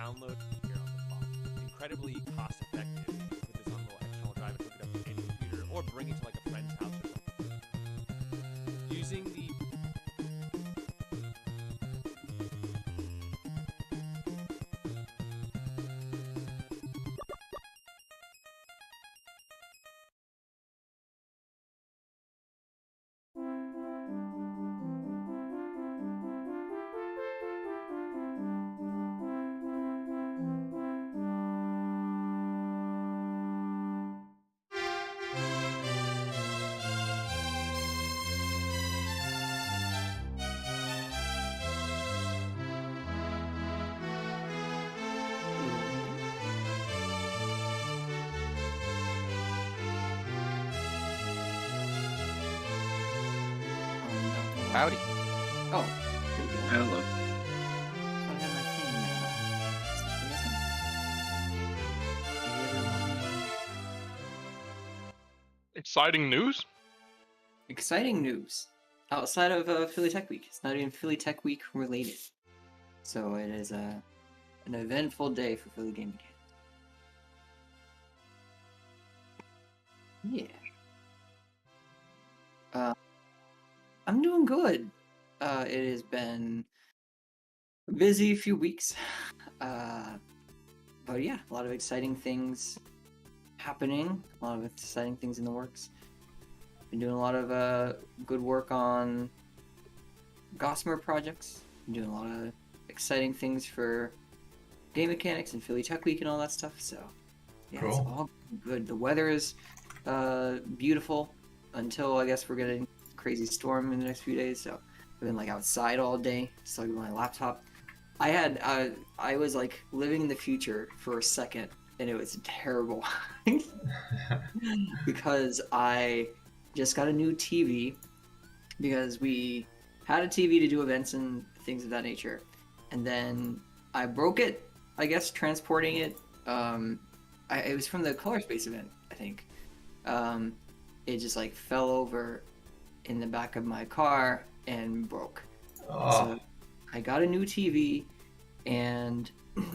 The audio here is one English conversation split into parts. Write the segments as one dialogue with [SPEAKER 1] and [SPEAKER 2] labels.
[SPEAKER 1] download here on the phone. Incredibly cost effective. You can put this on a little external drive and hook it up to any computer, or bring it to like a friend's house or something. Using the
[SPEAKER 2] Howdy.
[SPEAKER 3] Oh, there you go.
[SPEAKER 4] Hello.
[SPEAKER 3] I got my thing
[SPEAKER 5] Exciting news?
[SPEAKER 3] Exciting news outside of Philly Tech Week. It's not even Philly Tech Week related. So it is an eventful day for Philly Game Mechanics. Yeah. I'm doing good. It has been a busy few weeks. But yeah, a lot of exciting things happening. A lot of exciting things in the works. Been doing a lot of good work on Gossamer projects. Been doing a lot of exciting things for Game Mechanics and Philly Tech Week and all that stuff. So yeah, It's all good. The weather is beautiful until I guess we're getting a crazy storm in the next few days. So I've been like outside all day, just like with my laptop. I was like living in the future for a second, and it was terrible because I just got a new TV because we had a TV to do events and things of that nature, and then I broke it, I guess, transporting it. It was from the Color Space event, I think. It just like fell over in the back of my car and broke. So I got a new TV, and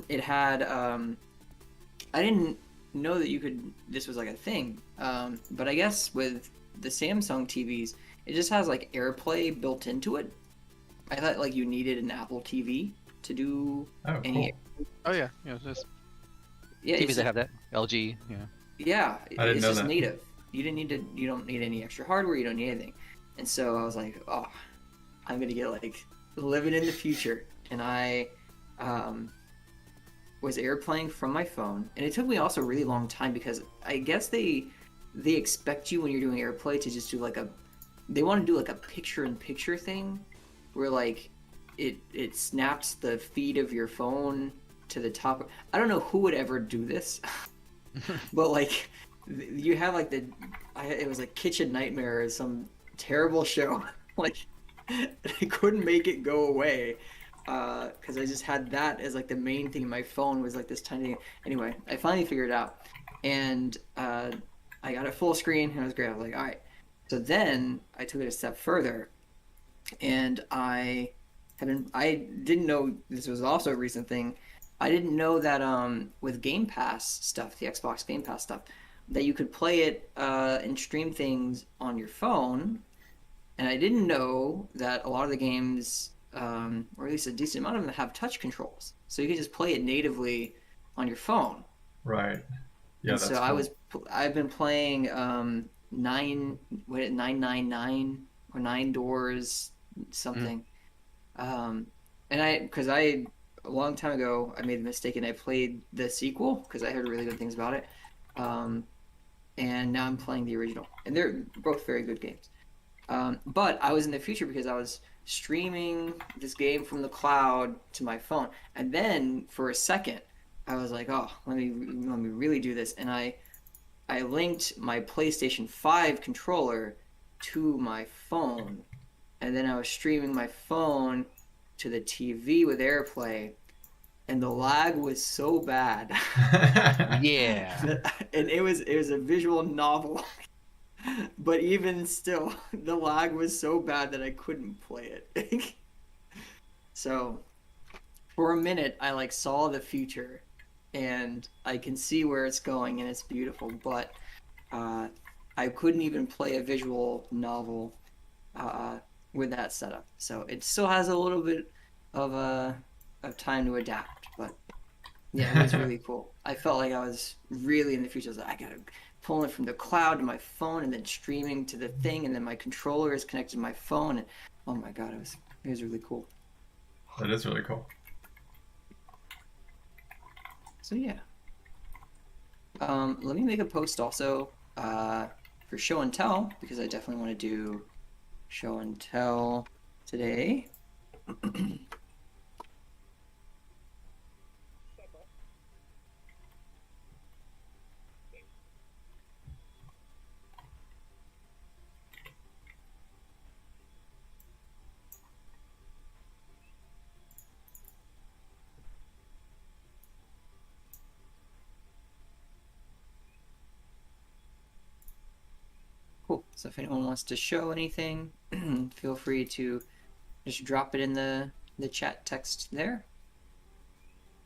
[SPEAKER 3] it had I didn't know that this was like a thing, but I guess with the Samsung TVs, it just has like AirPlay built into it. I thought like you needed an Apple TV to do any.
[SPEAKER 4] Cool.
[SPEAKER 2] Oh yeah, just
[SPEAKER 3] Yeah,
[SPEAKER 2] TVs that have that. LG, yeah.
[SPEAKER 3] Yeah,
[SPEAKER 4] I didn't
[SPEAKER 3] it's
[SPEAKER 4] know
[SPEAKER 3] just
[SPEAKER 4] that.
[SPEAKER 3] native. You don't need any extra hardware. You don't need anything. And so I was like, oh, I'm gonna get like living in the future. And I was AirPlaying from my phone, and it took me also a really long time because I guess they expect you when you're doing AirPlay to just do like they want to do like a picture-in-picture thing, where like it snaps the feed of your phone to the top. I don't know who would ever do this, but like you have like it was like Kitchen Nightmare or some terrible show. Like I couldn't make it go away because I just had that as like the main thing. My phone was like this tiny thing. Anyway, I finally figured it out, and I got it full screen, and it was great. I was like, all right. So then I took it a step further, and I didn't know this was also a recent thing. I didn't know that with Game Pass stuff, the Xbox Game Pass stuff, that you could play it and stream things on your phone. And I didn't know that a lot of the games, or at least a decent amount of them, have touch controls, so you can just play it natively on your phone.
[SPEAKER 4] Right. Yeah.
[SPEAKER 3] And
[SPEAKER 4] That's
[SPEAKER 3] so
[SPEAKER 4] cool.
[SPEAKER 3] I've been playing 999 or Nine Doors something. Because a long time ago I made the mistake and I played the sequel because I heard really good things about it. And now I'm playing the original, and they're both very good games. But I was in the future because I was streaming this game from the cloud to my phone, and then for a second I was like, oh, let me really do this, and I linked my PlayStation 5 controller to my phone, and then I was streaming my phone to the TV with AirPlay, and the lag was so bad.
[SPEAKER 2] Yeah.
[SPEAKER 3] And it was a visual novel. But even still, the lag was so bad that I couldn't play it. So for a minute I like saw the future, and I can see where it's going, and it's beautiful. But I couldn't even play a visual novel with that setup. So it still has a little bit of time to adapt, but yeah, it was really cool. I felt like I was really in the future. I was like, I gotta pull it from the cloud to my phone, and then streaming to the thing, and then my controller is connected to my phone. And oh my god, it was really cool.
[SPEAKER 4] That is really cool.
[SPEAKER 3] So yeah. Let me make a post also for show and tell, because I definitely want to do show and tell today. Cool. So if anyone wants to show anything, feel free to just drop it in the chat text there.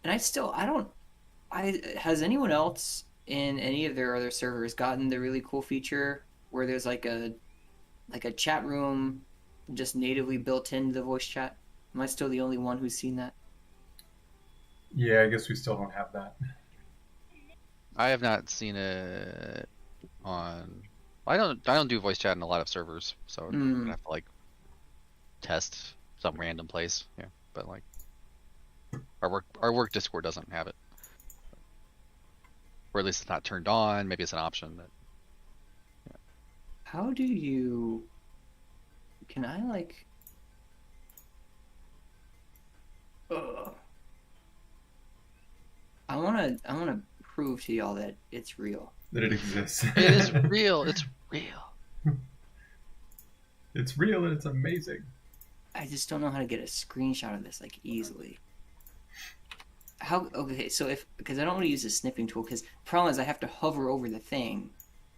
[SPEAKER 3] And has anyone else in any of their other servers gotten the really cool feature where there's like a chat room just natively built into the voice chat? Am I still the only one who's seen that?
[SPEAKER 4] Yeah, I guess we still don't have that.
[SPEAKER 2] I have not seen it on. I don't do voice chat in a lot of servers, so I'm gonna have to like test some random place. Yeah, but like our work Discord doesn't have it, or at least it's not turned on. Maybe it's an option that. Yeah.
[SPEAKER 3] How do you? Can I like? I wanna prove to y'all that it's real.
[SPEAKER 4] That it exists.
[SPEAKER 2] It is real. It's real.
[SPEAKER 4] It's real and it's amazing.
[SPEAKER 3] I just don't know how to get a screenshot of this like easily. Okay, so because I don't want to use the snipping tool, because the problem is I have to hover over the thing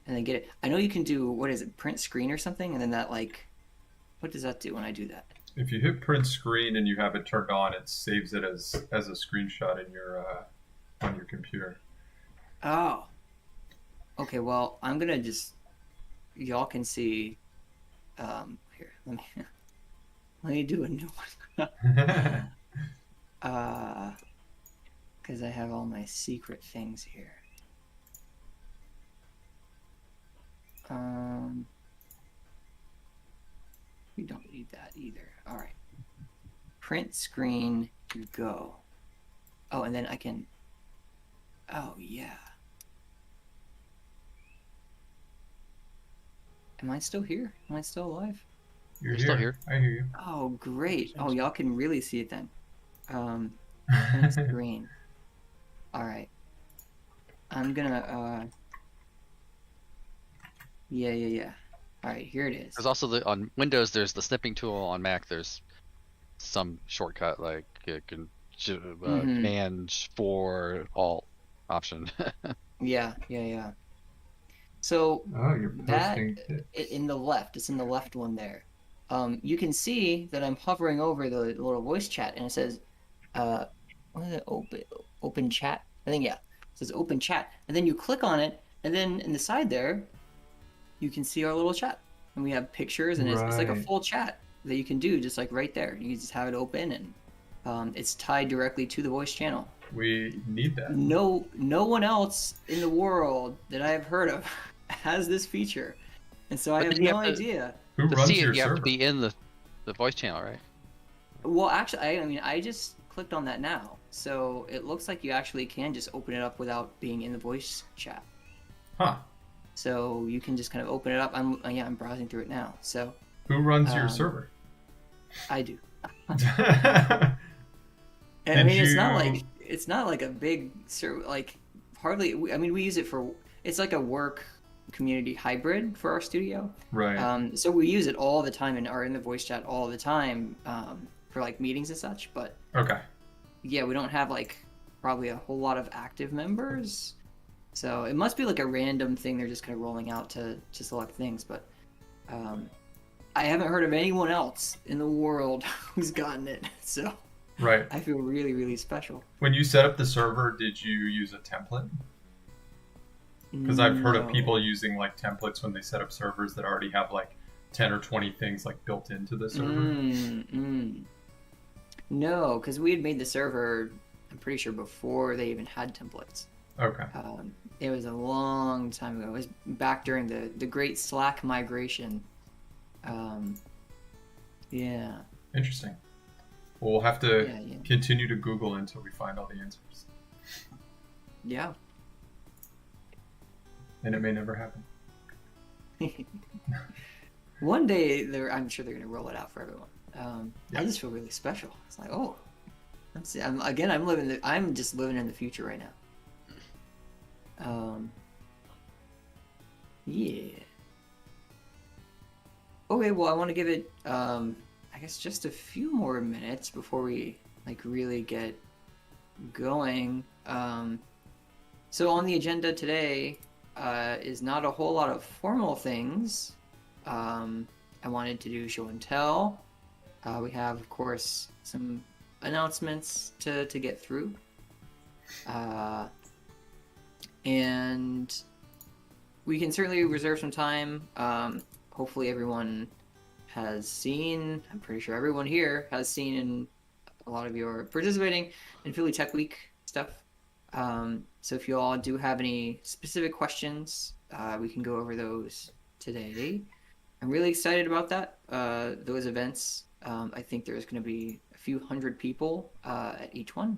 [SPEAKER 3] and then get it. I know you can do, what is it, print screen or something, and then that like, what does that do when I do that?
[SPEAKER 4] If you hit print screen and you have it turned on, it saves it as a screenshot in your on your computer.
[SPEAKER 3] Oh. Okay, well, I'm gonna just, y'all can see, here, let me do a new one. Because I have all my secret things here. We don't need that either. All right. Print screen to go. Oh, and then I can, oh yeah. Am I still here? Am I still alive?
[SPEAKER 4] You're
[SPEAKER 2] still here.
[SPEAKER 4] I hear you.
[SPEAKER 3] Oh, great. Oh, y'all can really see it then. Print screen. All right. I'm gonna, yeah. All right, here it is.
[SPEAKER 2] There's also on Windows. There's the snipping tool. On Mac, there's some shortcut like Command for Alt option.
[SPEAKER 3] Yeah. So
[SPEAKER 4] Oh, you're
[SPEAKER 3] that
[SPEAKER 4] posting
[SPEAKER 3] in the left, it's in the left one there. You can see that I'm hovering over the little voice chat, and it says, what is it? Open chat. I think, yeah, it says open chat, and then you click on it, and then in the side there, you can see our little chat, and we have pictures, and it's like a full chat that you can do just like right there. You can just have it open, and it's tied directly to the voice channel.
[SPEAKER 4] We need that.
[SPEAKER 3] No one else in the world that I have heard of has this feature, and so I have no idea.
[SPEAKER 4] Who
[SPEAKER 2] To
[SPEAKER 4] runs
[SPEAKER 2] see
[SPEAKER 4] your
[SPEAKER 2] it, you have
[SPEAKER 4] server?
[SPEAKER 2] to be in the voice channel, right?
[SPEAKER 3] Well, actually, I mean, I just clicked on that now, so it looks like you actually can just open it up without being in the voice chat.
[SPEAKER 4] Huh.
[SPEAKER 3] So you can just kind of open it up. I'm browsing through it now. So
[SPEAKER 4] Who runs your server?
[SPEAKER 3] I do.
[SPEAKER 4] And
[SPEAKER 3] And I mean, it's not like a big server. Like hardly. I mean, we use it for. It's like a work community hybrid for our studio.
[SPEAKER 4] Right.
[SPEAKER 3] So we use it all the time and are in the voice chat all the time for like meetings and such. But
[SPEAKER 4] Okay.
[SPEAKER 3] yeah, we don't have like probably a whole lot of active members. So it must be like a random thing they're just kind of rolling out to select things. But I haven't heard of anyone else in the world who's gotten it. So
[SPEAKER 4] Right.
[SPEAKER 3] I feel really, really special.
[SPEAKER 4] When you set up the server, did you use a template? Because I've heard of
[SPEAKER 3] No.
[SPEAKER 4] people using like templates when they set up servers that already have like 10 or 20 things like built into the server.
[SPEAKER 3] No, because we had made the server, I'm pretty sure, before they even had templates.
[SPEAKER 4] Okay.
[SPEAKER 3] It was a long time ago. It was back during the great Slack migration. Yeah.
[SPEAKER 4] Interesting. Well, we'll have to
[SPEAKER 3] Yeah.
[SPEAKER 4] continue to Google until we find all the answers.
[SPEAKER 3] Yeah.
[SPEAKER 4] And it may never happen.
[SPEAKER 3] One day, I'm sure they're going to roll it out for everyone.
[SPEAKER 4] Yeah.
[SPEAKER 3] I just feel really special. It's like, oh, I'm just living in the future right now. Yeah. Okay, well, I want to give it, I guess, just a few more minutes before we like really get going. So on the agenda today is not a whole lot of formal things. I wanted to do show and tell. We have, of course, some announcements to get through. And we can certainly reserve some time. Hopefully everyone has seen, I'm pretty sure everyone here has seen, and a lot of you are participating in Philly Tech Week stuff. So if you all do have any specific questions, we can go over those today. I'm really excited about that. Those events, I think there's going to be a few hundred people at each one.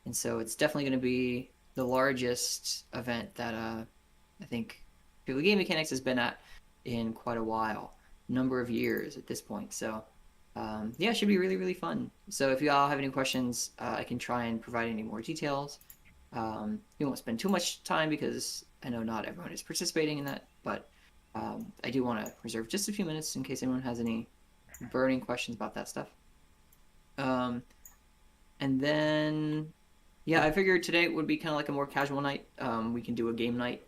[SPEAKER 3] And so it's definitely going to be the largest event that I think Philly Game Mechanics has been at in quite a while, number of years at this point. So yeah, it should be really, really fun. So if you all have any questions, I can try and provide any more details. We won't spend too much time because I know not everyone is participating in that, but I do want to reserve just a few minutes in case anyone has any burning questions about that stuff. And then, yeah, I figured today would be kind of like a more casual night. We can do a game night.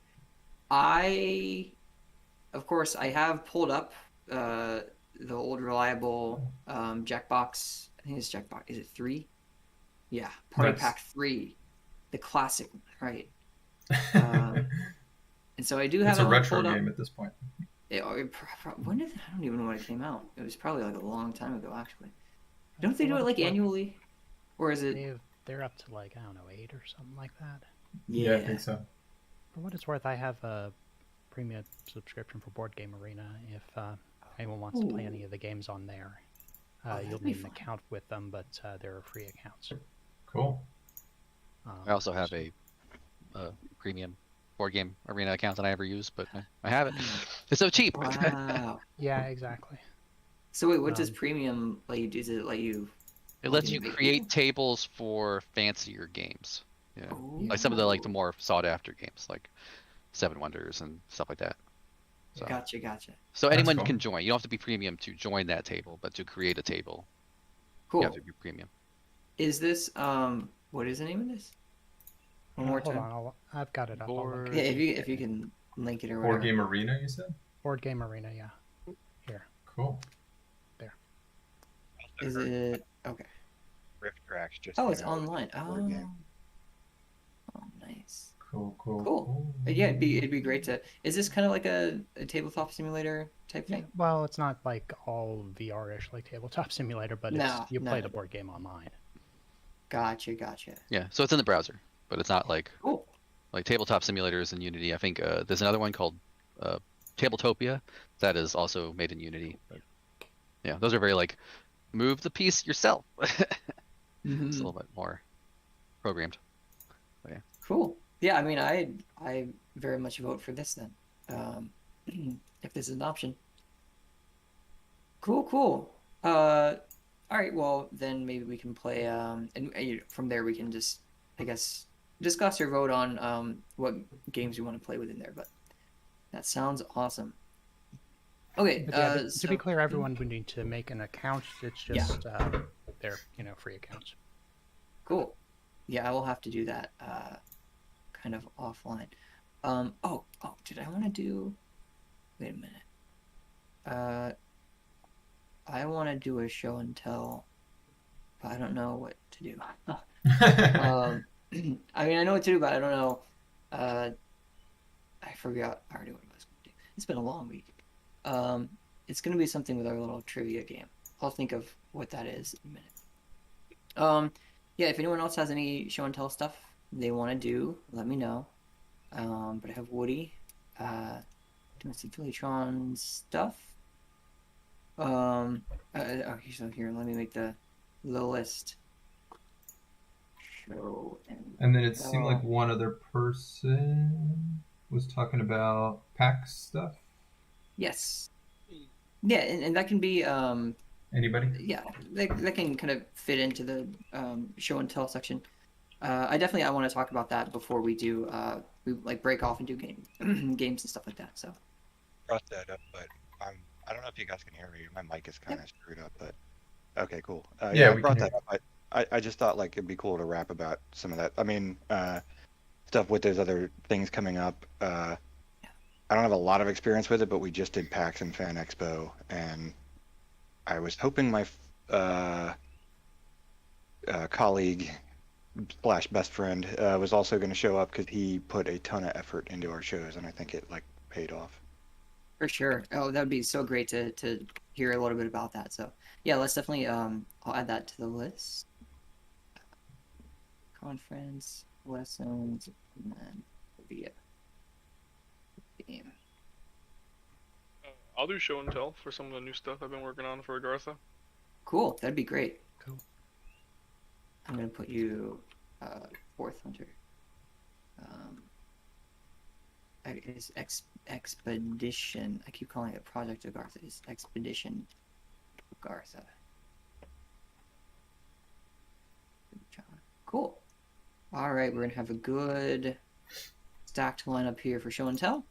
[SPEAKER 3] Of course, I have pulled up the old reliable Jackbox. I think it's Jackbox. Is it 3? Yeah, Party
[SPEAKER 4] Nice.
[SPEAKER 3] Pack 3, the classic one, right? And so I do have
[SPEAKER 4] It's a
[SPEAKER 3] it
[SPEAKER 4] retro
[SPEAKER 3] pulled up.
[SPEAKER 4] game at this point.
[SPEAKER 3] When did I don't even know when it came out. It was probably like a long time ago, actually. Don't they do it like annually, or is it?
[SPEAKER 6] They're up to like, I don't know, 8 or something like that.
[SPEAKER 4] Yeah, I think so.
[SPEAKER 6] For what it's worth, I have a premium subscription for Board Game Arena. If anyone wants to play any of the games on there, you'll need an account with them, but they're free accounts.
[SPEAKER 4] Cool.
[SPEAKER 2] I also have a premium board game arena account that I never use, but I have it. It's so cheap.
[SPEAKER 3] Wow.
[SPEAKER 6] Yeah, exactly.
[SPEAKER 3] So wait, what does premium let you do? Does it let you?
[SPEAKER 2] It lets you create tables for fancier games. Yeah,
[SPEAKER 3] Ooh.
[SPEAKER 2] like some of the more sought after games, like Seven Wonders and stuff like that. So,
[SPEAKER 3] Gotcha.
[SPEAKER 2] so
[SPEAKER 4] That's
[SPEAKER 2] anyone
[SPEAKER 4] cool.
[SPEAKER 2] can join. You don't have to be premium to join that table, but to create a table,
[SPEAKER 3] Cool.
[SPEAKER 2] you have to be premium.
[SPEAKER 3] Is this what is the name of this? One more time.
[SPEAKER 6] Hold on, I've got it up. I'll link
[SPEAKER 3] Yeah,
[SPEAKER 6] it.
[SPEAKER 3] if you can link it or whatever.
[SPEAKER 4] Board Game Arena, you said?
[SPEAKER 6] Board Game Arena, yeah. Here.
[SPEAKER 4] Cool.
[SPEAKER 3] Is it okay?
[SPEAKER 7] Rift Tracks just.
[SPEAKER 3] Oh,
[SPEAKER 7] came
[SPEAKER 3] it's
[SPEAKER 7] out with
[SPEAKER 3] online.
[SPEAKER 7] a board game.
[SPEAKER 3] Oh, nice.
[SPEAKER 4] Cool.
[SPEAKER 3] Yeah, it'd be great to. Is this kind of like a tabletop simulator type
[SPEAKER 6] Yeah,
[SPEAKER 3] thing?
[SPEAKER 6] well, it's not like all VR-ish like Tabletop Simulator, but you play the board game online.
[SPEAKER 3] Gotcha.
[SPEAKER 2] Yeah, so it's in the browser, but it's not like
[SPEAKER 3] Cool.
[SPEAKER 2] tabletop simulators in Unity. I think there's another one called Tabletopia that is also made in Unity. But, yeah, those are very move the piece yourself. It's a little bit more programmed. But, yeah.
[SPEAKER 3] Cool. Yeah, I mean, I very much vote for this then, if this is an option. Cool. All right. Well, then maybe we can play. And from there we can just, I guess, discuss or vote on what games we want to play within there. But that sounds awesome. Okay.
[SPEAKER 6] But yeah, to be clear, everyone would need to make an account. It's just they're free accounts.
[SPEAKER 3] Cool. Yeah, I will have to do that kind of offline. Did I want to do... Wait a minute. I want to do a show and tell I don't know what to do. I mean, I know what to do, but I don't know. I forgot already what I was going to do. It's been a long week. It's going to be something with our little trivia game. I'll think of what that is in a minute. Yeah, if anyone else has any show and tell stuff they want to do, let me know. But I have Woody doing some Phillytron stuff. Okay, so here, let me make the list. Show
[SPEAKER 4] and then it seemed like one other person was talking about PAX stuff.
[SPEAKER 3] Yes. Yeah, and that can be
[SPEAKER 4] Anybody?
[SPEAKER 3] yeah, that can kind of fit into the show and tell section. I want to talk about that before we do we like break off and do games and stuff like that. So
[SPEAKER 7] Brought that up, but I don't know if you guys can hear me. My mic is kind of screwed up, but okay, cool.
[SPEAKER 4] Yeah,
[SPEAKER 7] I
[SPEAKER 4] we
[SPEAKER 7] brought
[SPEAKER 4] can
[SPEAKER 7] that up. I just thought like it'd be cool to rap about some of that. I mean, stuff with those other things coming up. I don't have a lot of experience with it, but we just did PAX and Fan Expo, and I was hoping my colleague / best friend was also going to show up because he put a ton of effort into our shows, and I think it like paid off.
[SPEAKER 3] for sure. Oh, that would be so great to hear a little bit about that. So yeah, let's definitely I'll add that to the list. Conference, lessons, and then via game.
[SPEAKER 5] I'll do show and tell for some of the new stuff I've been working on for Agartha.
[SPEAKER 3] Cool, that'd be great.
[SPEAKER 6] Cool.
[SPEAKER 3] I'm gonna put you fourth hunter. It's Expedition. I keep calling it Project Agartha. It's Expedition Agartha. Cool. All right, we're gonna have a good stacked lineup here for show and tell,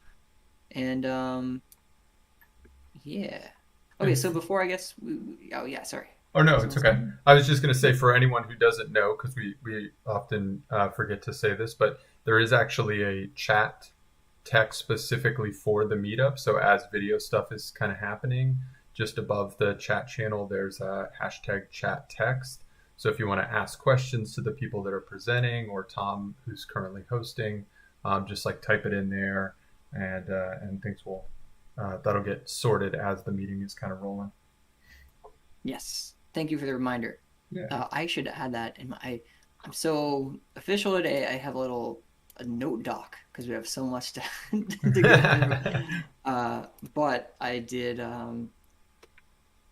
[SPEAKER 3] and yeah. Okay, so before I guess oh yeah, sorry.
[SPEAKER 4] Oh no, it's okay. I was just going to say for anyone who doesn't know, because we often forget to say this, but there is actually a chat text specifically for the meetup. So as video stuff is kind of happening, just above the chat channel, there's a hashtag chat text. So if you want to ask questions to the people that are presenting or Tom, who's currently hosting, just like type it in there, and things will that'll get sorted as the meeting is kind of rolling.
[SPEAKER 3] Yes. Thank you for the reminder.
[SPEAKER 4] Yeah.
[SPEAKER 3] I should add that in my. I'm so official today. I have a note doc because we have so much to go through. But I did.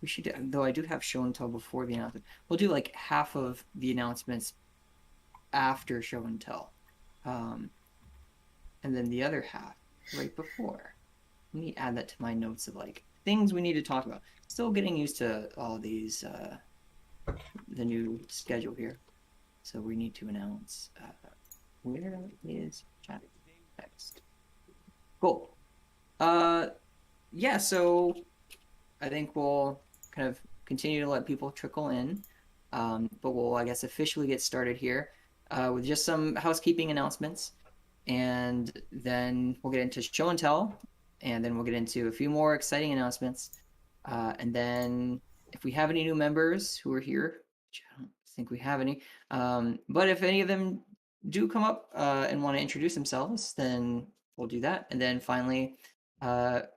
[SPEAKER 3] We should, though. I do have show and tell before the announcement. We'll do like half of the announcements after show and tell, and then the other half right before. Let me add that to my notes of like things we need to talk about. Still getting used to all these, the new schedule here. So we need to announce, where is chat text? Cool. Yeah, so I think we'll kind of continue to let people trickle in, but we'll, I guess, officially get started here with just some housekeeping announcements, and then we'll get into show and tell, and then we'll get into a few more exciting announcements. And then if we have any new members who are here, which I don't think we have any, but if any of them do come up and want to introduce themselves, then we'll do that. And then finally,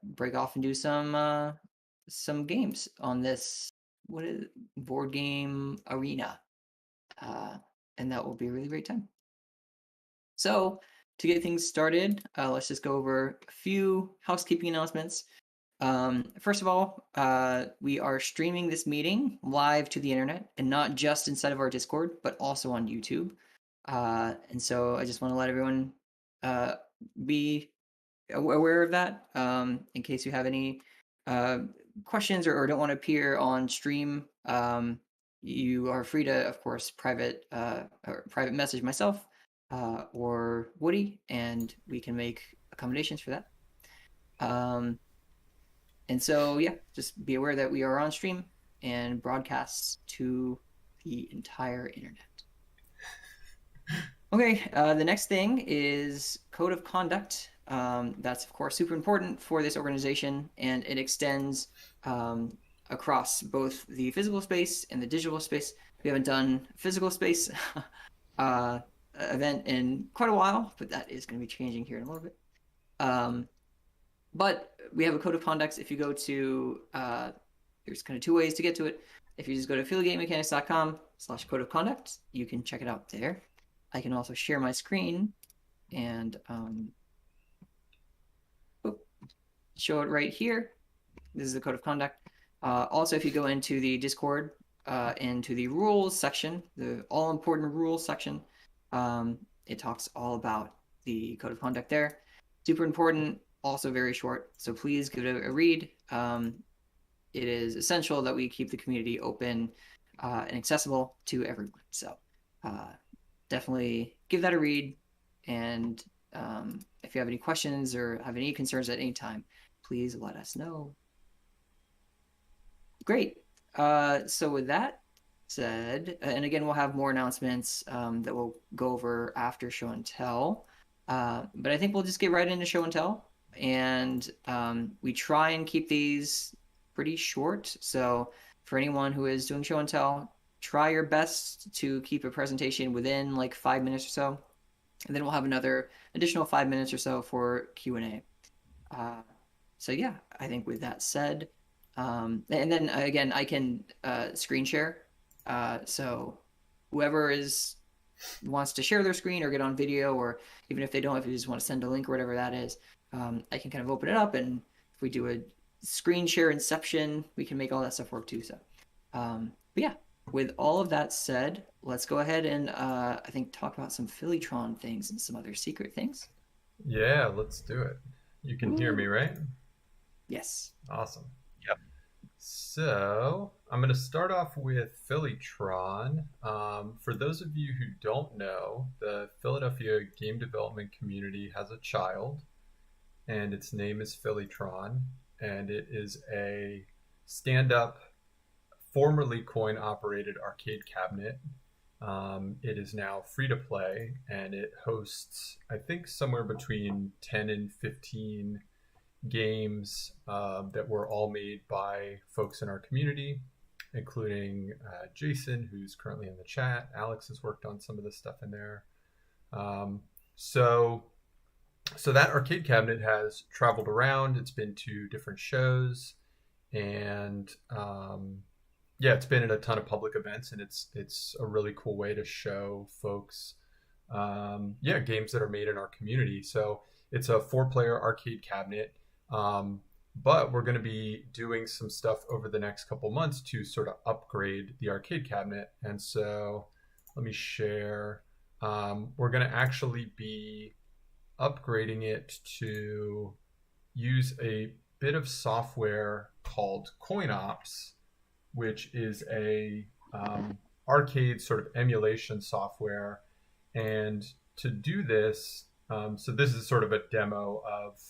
[SPEAKER 3] break off and do some games on this board game arena. And that will be a really great time. So to get things started, let's just go over a few housekeeping announcements. First of all, we are streaming this meeting live to the internet, and not just inside of our Discord, but also on YouTube. And so I just want to let everyone be aware of that, in case you have any questions or don't want to appear on stream. You are free to, of course, private message myself or Woody, and we can make accommodations for that. And so, yeah, just be aware that we are on stream and broadcasts to the entire internet. Okay, the next thing is code of conduct. That's, of course, super important for this organization, and it extends across both the physical space and the digital space. We haven't done a physical space event in quite a while, but that is going to be changing here in a little bit. But we have a code of conduct. If you go to, there's kind of two ways to get to it. If you just go to phillygamemechanics.com/code of conduct, you can check it out there. I can also share my screen and show it right here. This is the code of conduct. Also, if you go into the Discord, into the rules section, the all-important rules section, it talks all about the code of conduct there. Super important, also very short, so please give it a read. It is essential that we keep the community open and accessible to everyone. So definitely give that a read. And if you have any questions or have any concerns at any time, please let us know. Great. So with that said, and again, we'll have more announcements that we'll go over after show and tell. But I think we'll just get right into show and tell. And we try and keep these pretty short. So for anyone who is doing show and tell, try your best to keep a presentation within like 5 minutes or so. And then we'll have another additional 5 minutes or so for Q&A. So yeah, I think with that said, and then again, I can screen share. So whoever wants to share their screen or get on video, or even if they don't, if you just want to send a link or whatever that is, I can kind of open it up, and if we do a screen share inception, we can make all that stuff work too. So, but yeah, with all of that said, let's go ahead and I think talk about some Phillytron things and some other secret things.
[SPEAKER 4] Yeah, let's do it. You can hear me, right?
[SPEAKER 3] Yes.
[SPEAKER 4] Awesome.
[SPEAKER 2] Yep.
[SPEAKER 4] So I'm going to start off with Phillytron. For those of you who don't know, the Philadelphia game development community has a child, and its name is Phillytron, and it is a stand-up, formerly coin-operated arcade cabinet. It is now free-to-play, and it hosts, I think, somewhere between 10 and 15 games that were all made by folks in our community, including Jason, who's currently in the chat. Alex has worked on some of the stuff in there. So that arcade cabinet has traveled around. It's been to different shows, and yeah, it's been at a ton of public events, and it's a really cool way to show folks games that are made in our community. So it's a 4-player arcade cabinet. But we're going to be doing some stuff over the next couple months to sort of upgrade the arcade cabinet. And so let me share. We're going to actually be upgrading it to use a bit of software called CoinOps, which is a arcade sort of emulation software. And to do this, so this is sort of a demo of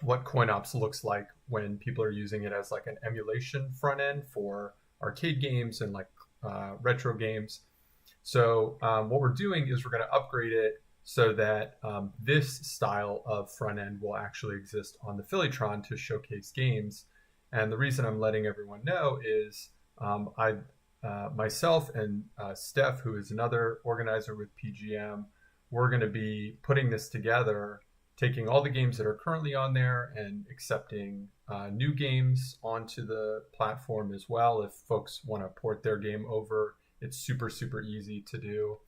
[SPEAKER 4] what CoinOps looks like when people are using it as like an emulation front end for arcade games and like retro games. So what we're doing is we're going to upgrade it so that this style of front end will actually exist on the Phillytron to showcase games. And the reason I'm letting everyone know is myself and Steph, who is another organizer with PGM, we're going to be putting this together, taking all the games that are currently on there and accepting new games onto the platform as well. If folks want to port their game over, it's super, super easy to do.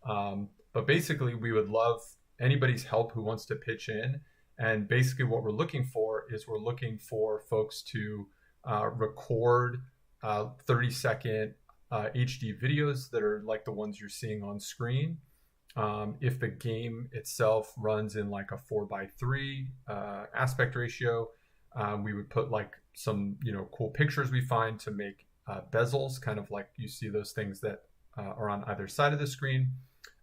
[SPEAKER 4] But basically, we would love anybody's help who wants to pitch in. And basically what we're looking for is we're looking for folks to record 30-second HD videos that are like the ones you're seeing on screen. If the game itself runs in like a 4:3 aspect ratio, we would put like some cool pictures we find to make bezels, kind of like you see those things that are on either side of the screen.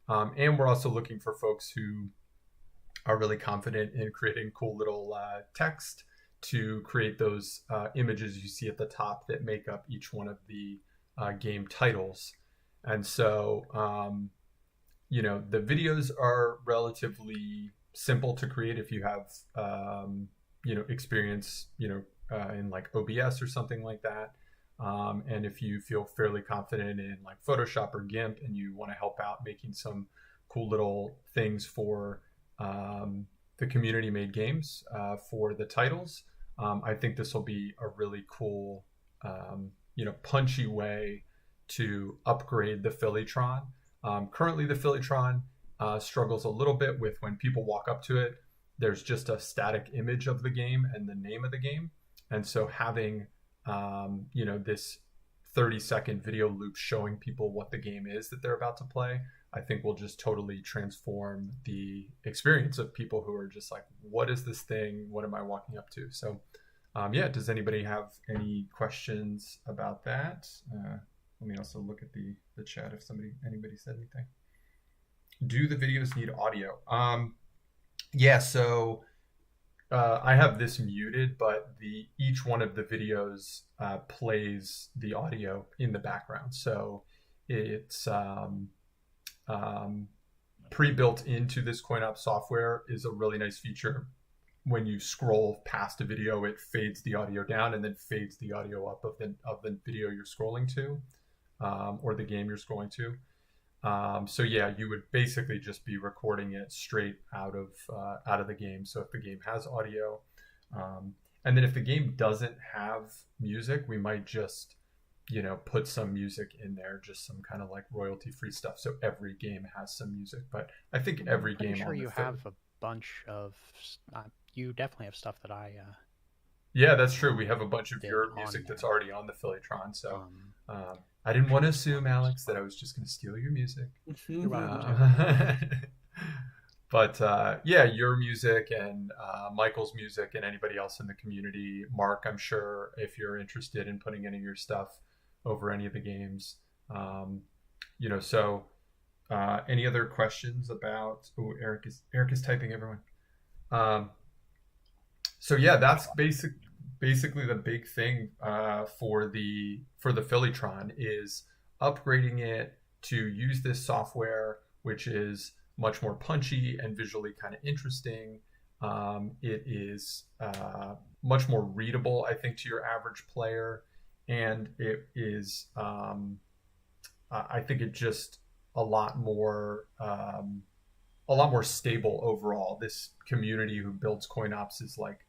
[SPEAKER 4] And we're also looking for folks who are really confident in creating cool little text to create those images you see at the top that make up each one of the game titles. And so the videos are relatively simple to create if you have, experience, in like OBS or something like that. And if you feel fairly confident in like Photoshop or GIMP and you want to help out making some cool little things for the community made games for the titles, I think this will be a really cool, punchy way to upgrade the Phillytron. Currently, the Phillytron struggles a little bit with when people walk up to it, there's just a static image of the game and the name of the game. And so having, this 30-second video loop showing people what the game is that they're about to play, I think will just totally transform the experience of people who are just like, what is this thing? What am I walking up to? So, does anybody have any questions about that? Let me also look at the chat if anybody said anything. Do the videos need audio? So I have this muted, but each one of the videos plays the audio in the background. So it's pre-built into this CoinOps software is a really nice feature. When you scroll past a video, it fades the audio down and then fades the audio up of the video you're scrolling to, or the game you're scrolling to. You would basically just be recording it straight out of the game. So if the game has audio, and then if the game doesn't have music, we might just, put some music in there, just some kind of like royalty-free stuff. So every game has some music, but I think every game. I'm
[SPEAKER 6] sure you have a bunch of. You definitely have stuff that I.
[SPEAKER 4] Yeah, that's true. We have a bunch of your music that's already on the Phillytron. So I didn't want to assume, Alex, that I was just going to steal your music.
[SPEAKER 6] You're welcome.
[SPEAKER 4] But your music and Michael's music and anybody else in the community. Mark, I'm sure if you're interested in putting any of your stuff over any of the games, any other questions about? Oh, Eric is typing, everyone. That's basically the big thing for the Phillytron is upgrading it to use this software, which is much more punchy and visually kind of interesting. It is much more readable, I think, to your average player, and it is I think it just a lot more stable overall. This community who builds CoinOps is like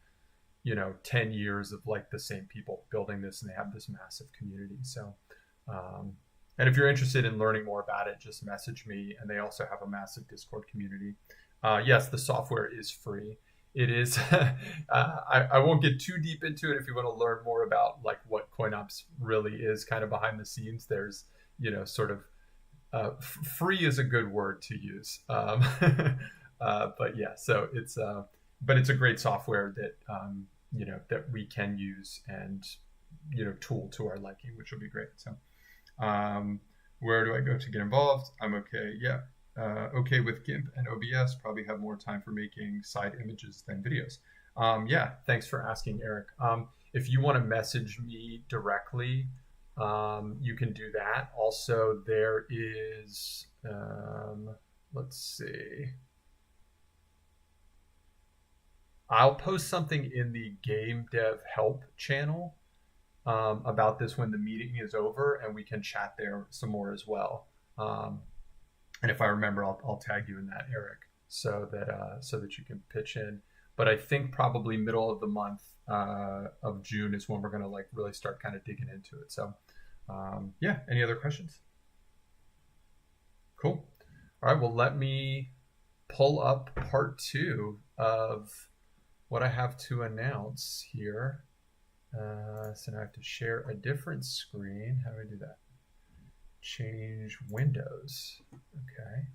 [SPEAKER 4] 10 years of like the same people building this, and they have this massive community. So and if you're interested in learning more about it, just message me. And they also have a massive Discord community. Yes, the software is free. It is I won't get too deep into it. If you want to learn more about like what CoinOps really is kind of behind the scenes, there's free is a good word to use. So it's a great software that that we can use and tool to our liking, which will be great. So where do I go to get involved? I'm okay. Okay with GIMP and OBS. Probably have more time for making side images than videos. Thanks for asking, Eric. If you want to message me directly, you can do that. Also, there is let's see. I'll post something in the Game Dev Help channel about this when the meeting is over, and we can chat there some more as well. And if I remember, I'll tag you in that, Eric, so that you can pitch in. But I think probably middle of the month of June is when we're going to like really start kind of digging into it. So any other questions? Cool. All right, well, let me pull up part 2 of what I have to announce here. So now I have to share a different screen. How do I do that? Change windows. Okay.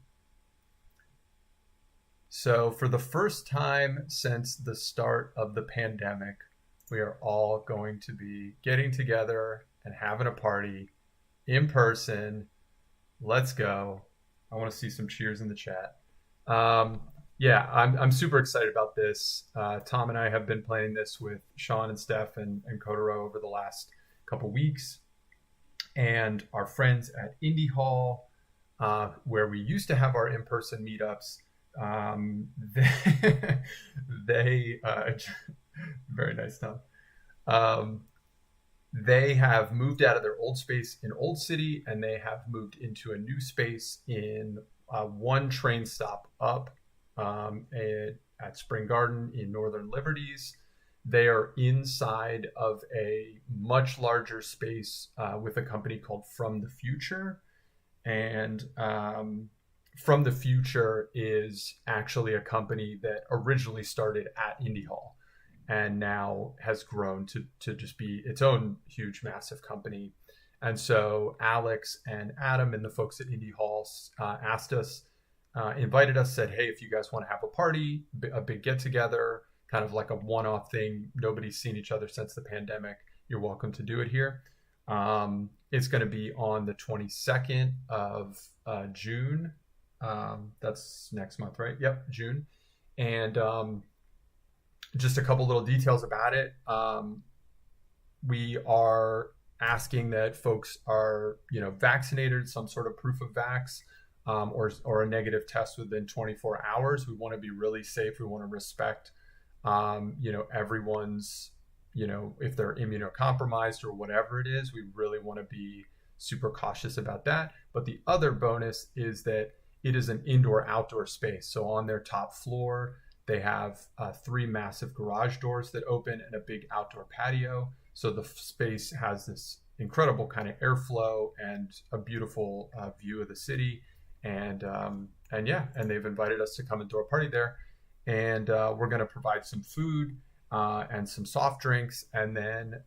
[SPEAKER 4] So for the first time since the start of the pandemic, we are all going to be getting together and having a party in person. Let's go. I want to see some cheers in the chat. I'm super excited about this. Tom and I have been playing this with Sean and Steph and Kotaro over the last couple weeks. And our friends at INDY Hall, where we used to have our in-person meetups, they very nice, Tom. they have moved out of their old space in Old City, and they have moved into a new space in one train stop up at Spring Garden in Northern Liberties. They are inside of a much larger space with a company called From the Future. And From the Future is actually a company that originally started at Indy Hall and now has grown to just be its own huge, massive company. And so Alex and Adam and the folks at Indy Hall asked us, invited us, said, hey, if you guys want to have a party, a big get together, kind of like a one-off thing, nobody's seen each other since the pandemic, you're welcome to do it here. It's going to be on the 22nd of June. That's next month, right? Yep, June. And just a couple little details about it. We are asking that folks are, vaccinated, some sort of proof of vax, or a negative test within 24 hours. We want to be really safe. We want to respect, everyone's, if they're immunocompromised or whatever it is. We really want to be super cautious about that. But the other bonus is that it is an indoor-outdoor space. So on their top floor, they have 3 massive garage doors that open and a big outdoor patio. So the space has this incredible kind of airflow and a beautiful view of the city. And they've invited us to come and throw a party there. And we're going to provide some food and some soft drinks. And then,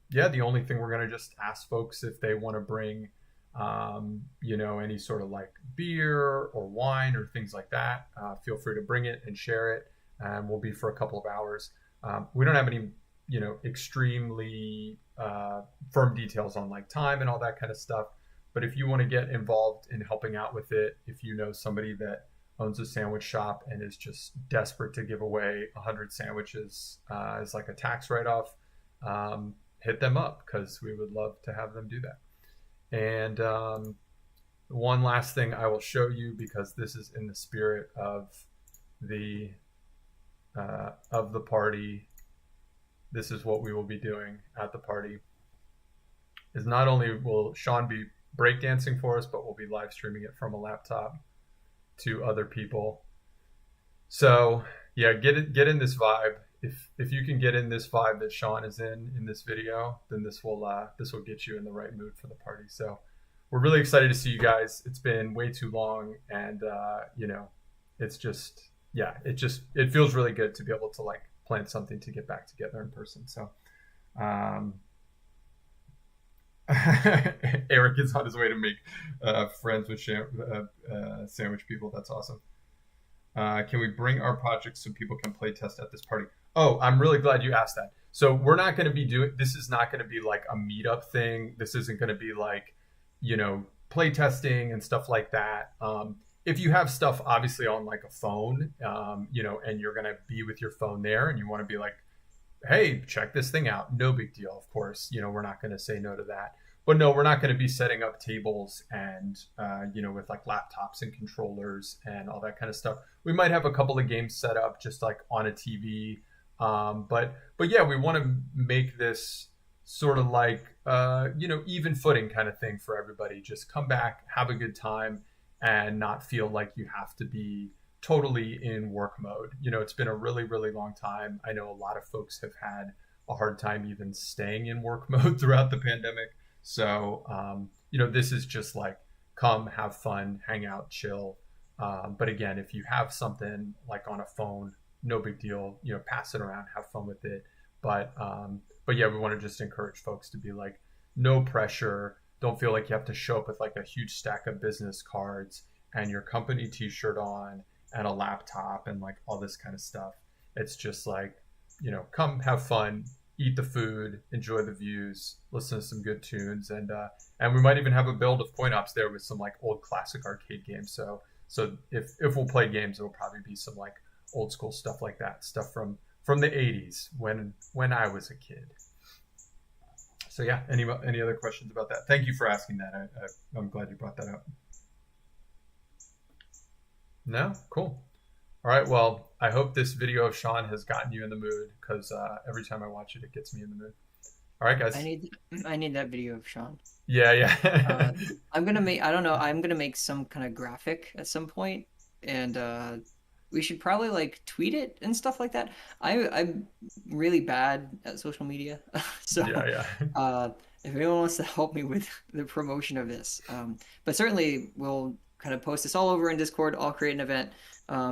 [SPEAKER 4] the only thing we're going to just ask folks if they want to bring, any sort of like beer or wine or things like that. Feel free to bring it and share it. And we'll be for a couple of hours. We don't have any, extremely firm details on like time and all that kind of stuff. But if you want to get involved in helping out with it, if you know somebody that owns a sandwich shop and is just desperate to give away 100 sandwiches as like a tax write-off, hit them up, because we would love to have them do that. And one last thing I will show you, because this is in the spirit of the party. This is what we will be doing at the party. Is not only will Sean be breakdancing for us, but we'll be live streaming it from a laptop to other people. So yeah, get in this vibe. If you can get in this vibe that Sean is in this video, then this will get you in the right mood for the party. So we're really excited to see you guys. It's been way too long, and it's just, it feels really good to be able to like plan something to get back together in person. So Eric is on his way to make friends with sandwich people. That's awesome. Can we bring our projects so people can play test at this party? Oh, I'm really glad you asked that. So we're not going to be this is not going to be like a meetup thing. This isn't going to be like, play testing and stuff like that. If you have stuff obviously on like a phone, and you're going to be with your phone there and you want to be like, hey, check this thing out, no big deal. Of course, we're not going to say no to that. But no, we're not going to be setting up tables and, with like laptops and controllers and all that kind of stuff. We might have a couple of games set up just like on a TV. But yeah, we want to make this sort of like, even footing kind of thing for everybody. Just come back, have a good time, and not feel like you have to be totally in work mode. It's been a really, really long time. I know a lot of folks have had a hard time even staying in work mode throughout the pandemic. So, this is just like, come, have fun, hang out, chill. But again, if you have something like on a phone, no big deal, pass it around, have fun with it. But yeah, we want to just encourage folks to be like, no pressure. Don't feel like you have to show up with like a huge stack of business cards and your company t-shirt on and a laptop and like all this kind of stuff. It's just like, come have fun, eat the food, enjoy the views, listen to some good tunes, and we might even have a build of Coin Ops there with some like old classic arcade games. So if we'll play games, it'll probably be some like old school stuff like that, stuff from the 80s when I was a kid. So yeah, any other questions about that? Thank you for asking that. I'm glad you brought that up. No? Cool. All right, well, I hope this video of Sean has gotten you in the mood, because every time I watch it, it gets me in the mood. All right, guys.
[SPEAKER 3] I need that video of Sean.
[SPEAKER 4] Yeah, yeah.
[SPEAKER 3] I'm gonna make, I don't know, I'm gonna make some kind of graphic at some point, and we should probably like tweet it and stuff like that. I'm really bad at social media, so
[SPEAKER 4] Yeah, yeah.
[SPEAKER 3] if anyone wants to help me with the promotion of this, but certainly we'll kind of post this all over in Discord. I'll create an event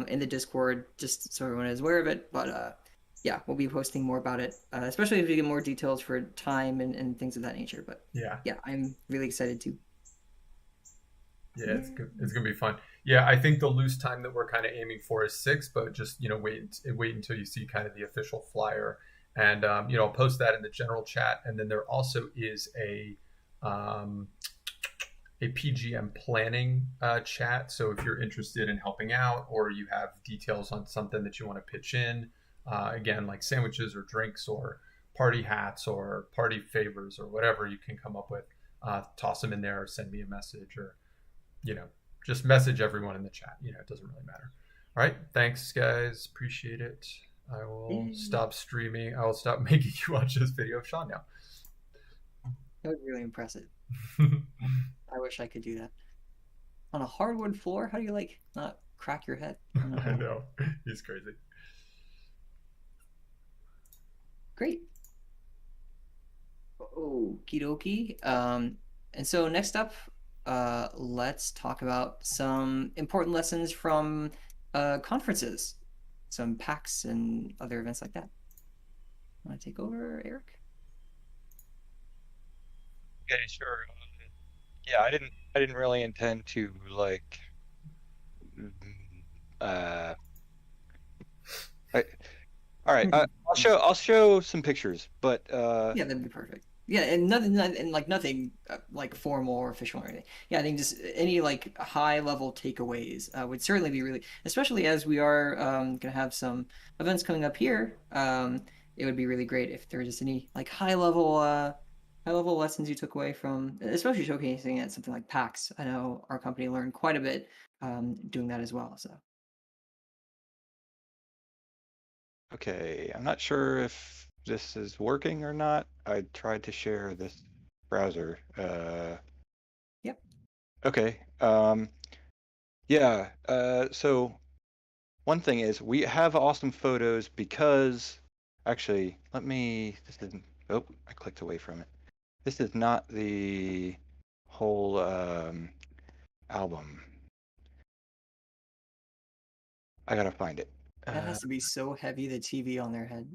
[SPEAKER 3] in the Discord just so everyone is aware of it. But yeah, we'll be posting more about it, especially if we get more details for time and things of that nature. But
[SPEAKER 4] Yeah.
[SPEAKER 3] yeah, I'm really excited to.
[SPEAKER 4] Yeah, it's good. It's gonna be fun. Yeah, I think the loose time that we're kind of aiming for is 6, but just wait until you see kind of the official flyer, and I'll post that in the general chat. And then there also is a PGM planning chat. So if you're interested in helping out, or you have details on something that you want to pitch in, again, like sandwiches or drinks or party hats or party favors or whatever you can come up with, toss them in there or send me a message, or just message everyone in the chat. It doesn't really matter. All right, thanks guys, appreciate it. I will stop streaming. I will stop making you watch this video of Sean now.
[SPEAKER 3] That was really impressive. I wish I could do that on a hardwood floor. How do you not crack your head?
[SPEAKER 4] I know, he's crazy.
[SPEAKER 3] Great. Okie dokie. And so next up, let's talk about some important lessons from conferences, some PAX and other events like that. Want to take over, Eric?
[SPEAKER 7] Okay, sure. Yeah, I didn't really intend to all right, I'll show some pictures, but
[SPEAKER 3] yeah, that'd be perfect. Yeah, and nothing like formal or official or anything. Yeah, I think just any high level takeaways would certainly be really, especially as we are gonna have some events coming up here. It would be really great if there were just any high level lessons you took away from, especially showcasing at something like PAX. I know our company learned quite a bit doing that as well. So.
[SPEAKER 7] Okay, I'm not sure if this is working or not. I tried to share this browser.
[SPEAKER 3] Yep.
[SPEAKER 7] Okay. Yeah. So one thing is we have awesome photos because actually, this isn't, oh, I clicked away from it. This is not the whole album. I gotta find it.
[SPEAKER 3] That has to be so heavy, the TV on their head.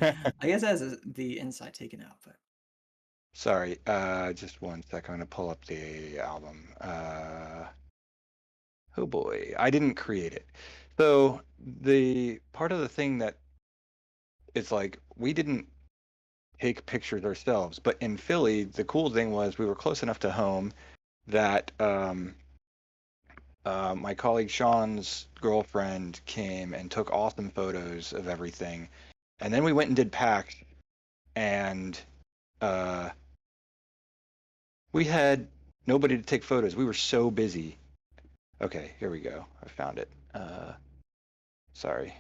[SPEAKER 3] I guess it has the inside taken out, but.
[SPEAKER 7] Sorry, just one second. I'm gonna pull up the album. Oh boy, I didn't create it. So the part of the thing that it's we didn't take pictures ourselves, but in Philly, the cool thing was we were close enough to home that my colleague Sean's girlfriend came and took awesome photos of everything, and then we went and did PAX, and we had nobody to take photos. We were so busy. Okay, here we go. I found it. Sorry.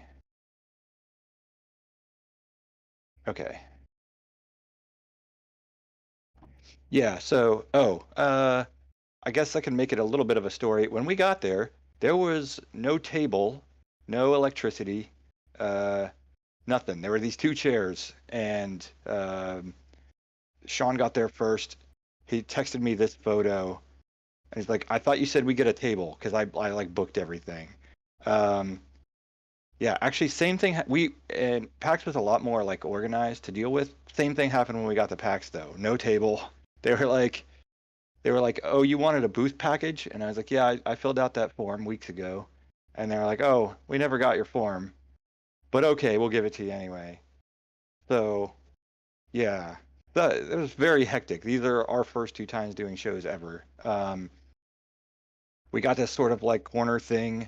[SPEAKER 7] Okay. Yeah, so, I guess I can make it a little bit of a story. When we got there, there was no table, no electricity, nothing. There were these 2 chairs, and Sean got there first. He texted me this photo, and he's like, I thought you said we get a table, because I booked everything. Yeah, actually, same thing. And PAX was a lot more organized to deal with. Same thing happened when we got to PAX though. No table. They were like, oh, you wanted a booth package? And I was like, yeah, I filled out that form weeks ago. And they're like, oh, we never got your form, but okay, we'll give it to you anyway. So, yeah, it was very hectic. These are our first 2 times doing shows ever. We got this sort of corner thing.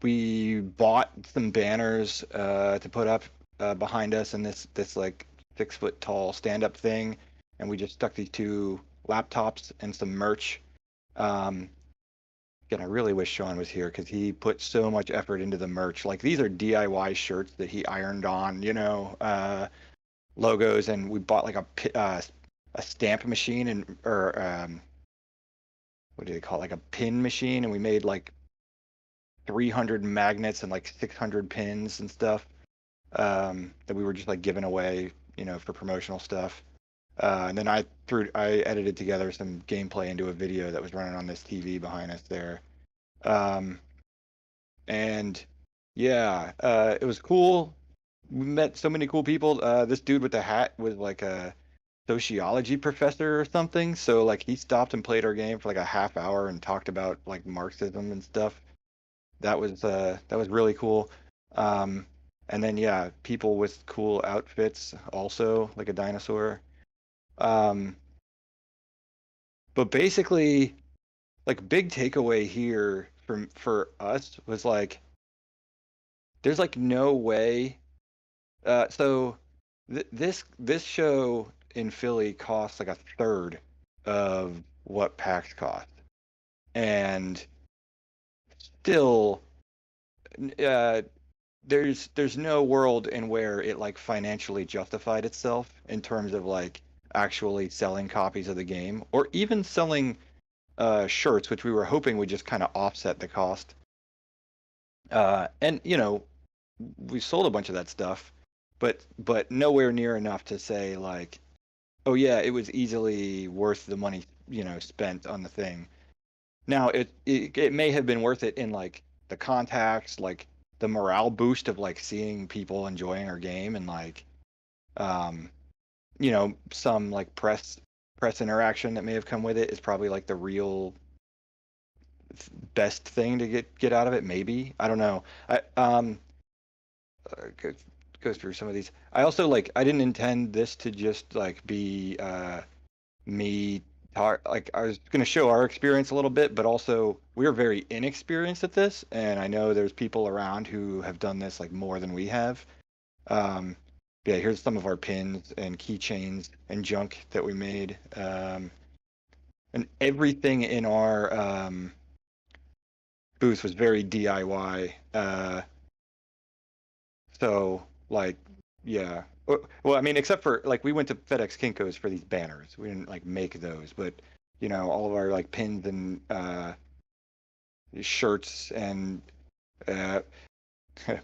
[SPEAKER 7] We bought some banners to put up behind us in this 6-foot tall stand-up thing, and we just stuck these 2 laptops and some merch. Again, I really wish Sean was here because he put so much effort into the merch. These are DIY shirts that he ironed on, logos, and we bought like a stamp machine or what do they call it? Like a pin machine, and we made like 300 magnets and like 600 pins and stuff that we were just like giving away, for promotional stuff. And then I edited together some gameplay into a video that was running on this TV behind us there. And yeah, it was cool. We met so many cool people. This dude with the hat was like a sociology professor or something. So like he stopped and played our game for like a half hour and talked about like Marxism and stuff. That was really cool. And then yeah, people with cool outfits also, like a dinosaur. But basically, like big takeaway here for us was like, there's like no way. So this show in Philly costs like a third of what PAX cost, and still, there's no world in where it like financially justified itself in terms of like actually selling copies of the game or even selling shirts, which we were hoping would just kind of offset the cost. And we sold a bunch of that stuff, but nowhere near enough to say like, oh yeah, it was easily worth the money spent on the thing. Now it may have been worth it in like the contacts, like the morale boost of like seeing people enjoying our game and like some like press interaction that may have come with it is probably like the real best thing to get out of it. Maybe, I don't know. I go through some of these. I also like, I didn't intend this to just like be me talk, like I was going to show our experience a little bit, but also we're very inexperienced at this, and I know there's people around who have done this like more than we have. Yeah, here's some of our pins and keychains and junk that we made, and everything in our booth was very DIY. So like, yeah. Well, I mean, except for like we went to FedEx Kinko's for these banners. We didn't like make those, but all of our like pins and shirts and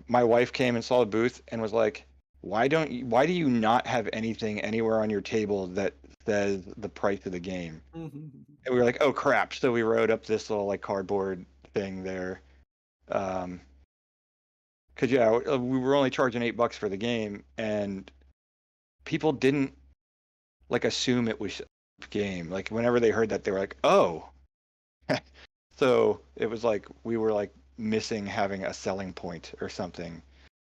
[SPEAKER 7] my wife came and saw the booth and was like, why do you not have anything anywhere on your table that says the price of the game? And we were like, oh crap. So we wrote up this little like cardboard thing there. Cause yeah, we were only charging $8 for the game, and people didn't like assume it was a game. Like whenever they heard that, they were like, "Oh." So it was like we were like missing having a selling point or something.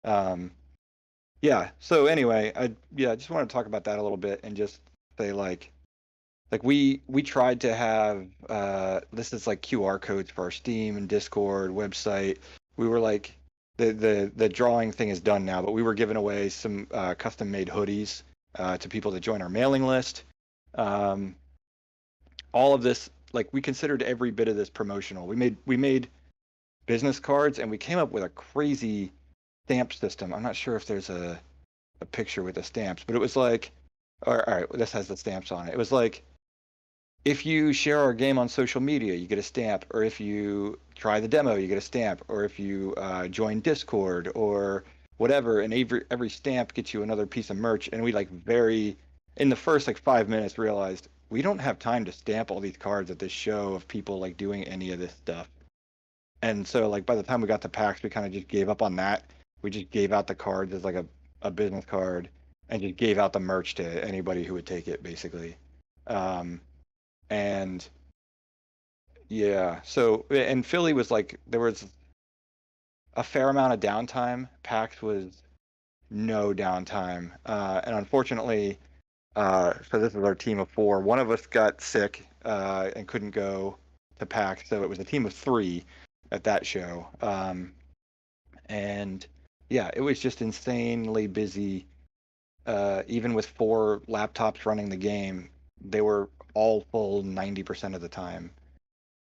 [SPEAKER 7] Yeah. So anyway, I just want to talk about that a little bit and just say like we tried to have this is like QR codes for our Steam and Discord website. We were like. The drawing thing is done now, but we were giving away some custom made hoodies to people that join our mailing list. All of this, like we considered every bit of this promotional. We made business cards, and we came up with a crazy stamp system. I'm not sure if there's a picture with the stamps, but it was like, all right, this has the stamps on it. It was like, if you share our game on social media, you get a stamp, or if you try the demo, you get a stamp, or if you join Discord or whatever, and every stamp gets you another piece of merch. And we like in the first like 5 minutes realized we don't have time to stamp all these cards at this show of people like doing any of this stuff. And so like by the time we got to PAX, we kind of just gave up on that. We just gave out the cards as like a business card and just gave out the merch to anybody who would take it basically. And yeah, so and Philly was like there was a fair amount of downtime. PAX was no downtime, and unfortunately, so this is our team of 4. One of us got sick and couldn't go to PAX, so it was a team of 3 at that show. And yeah, it was just insanely busy. Even with 4 laptops running the game, they were all full 90% of the time.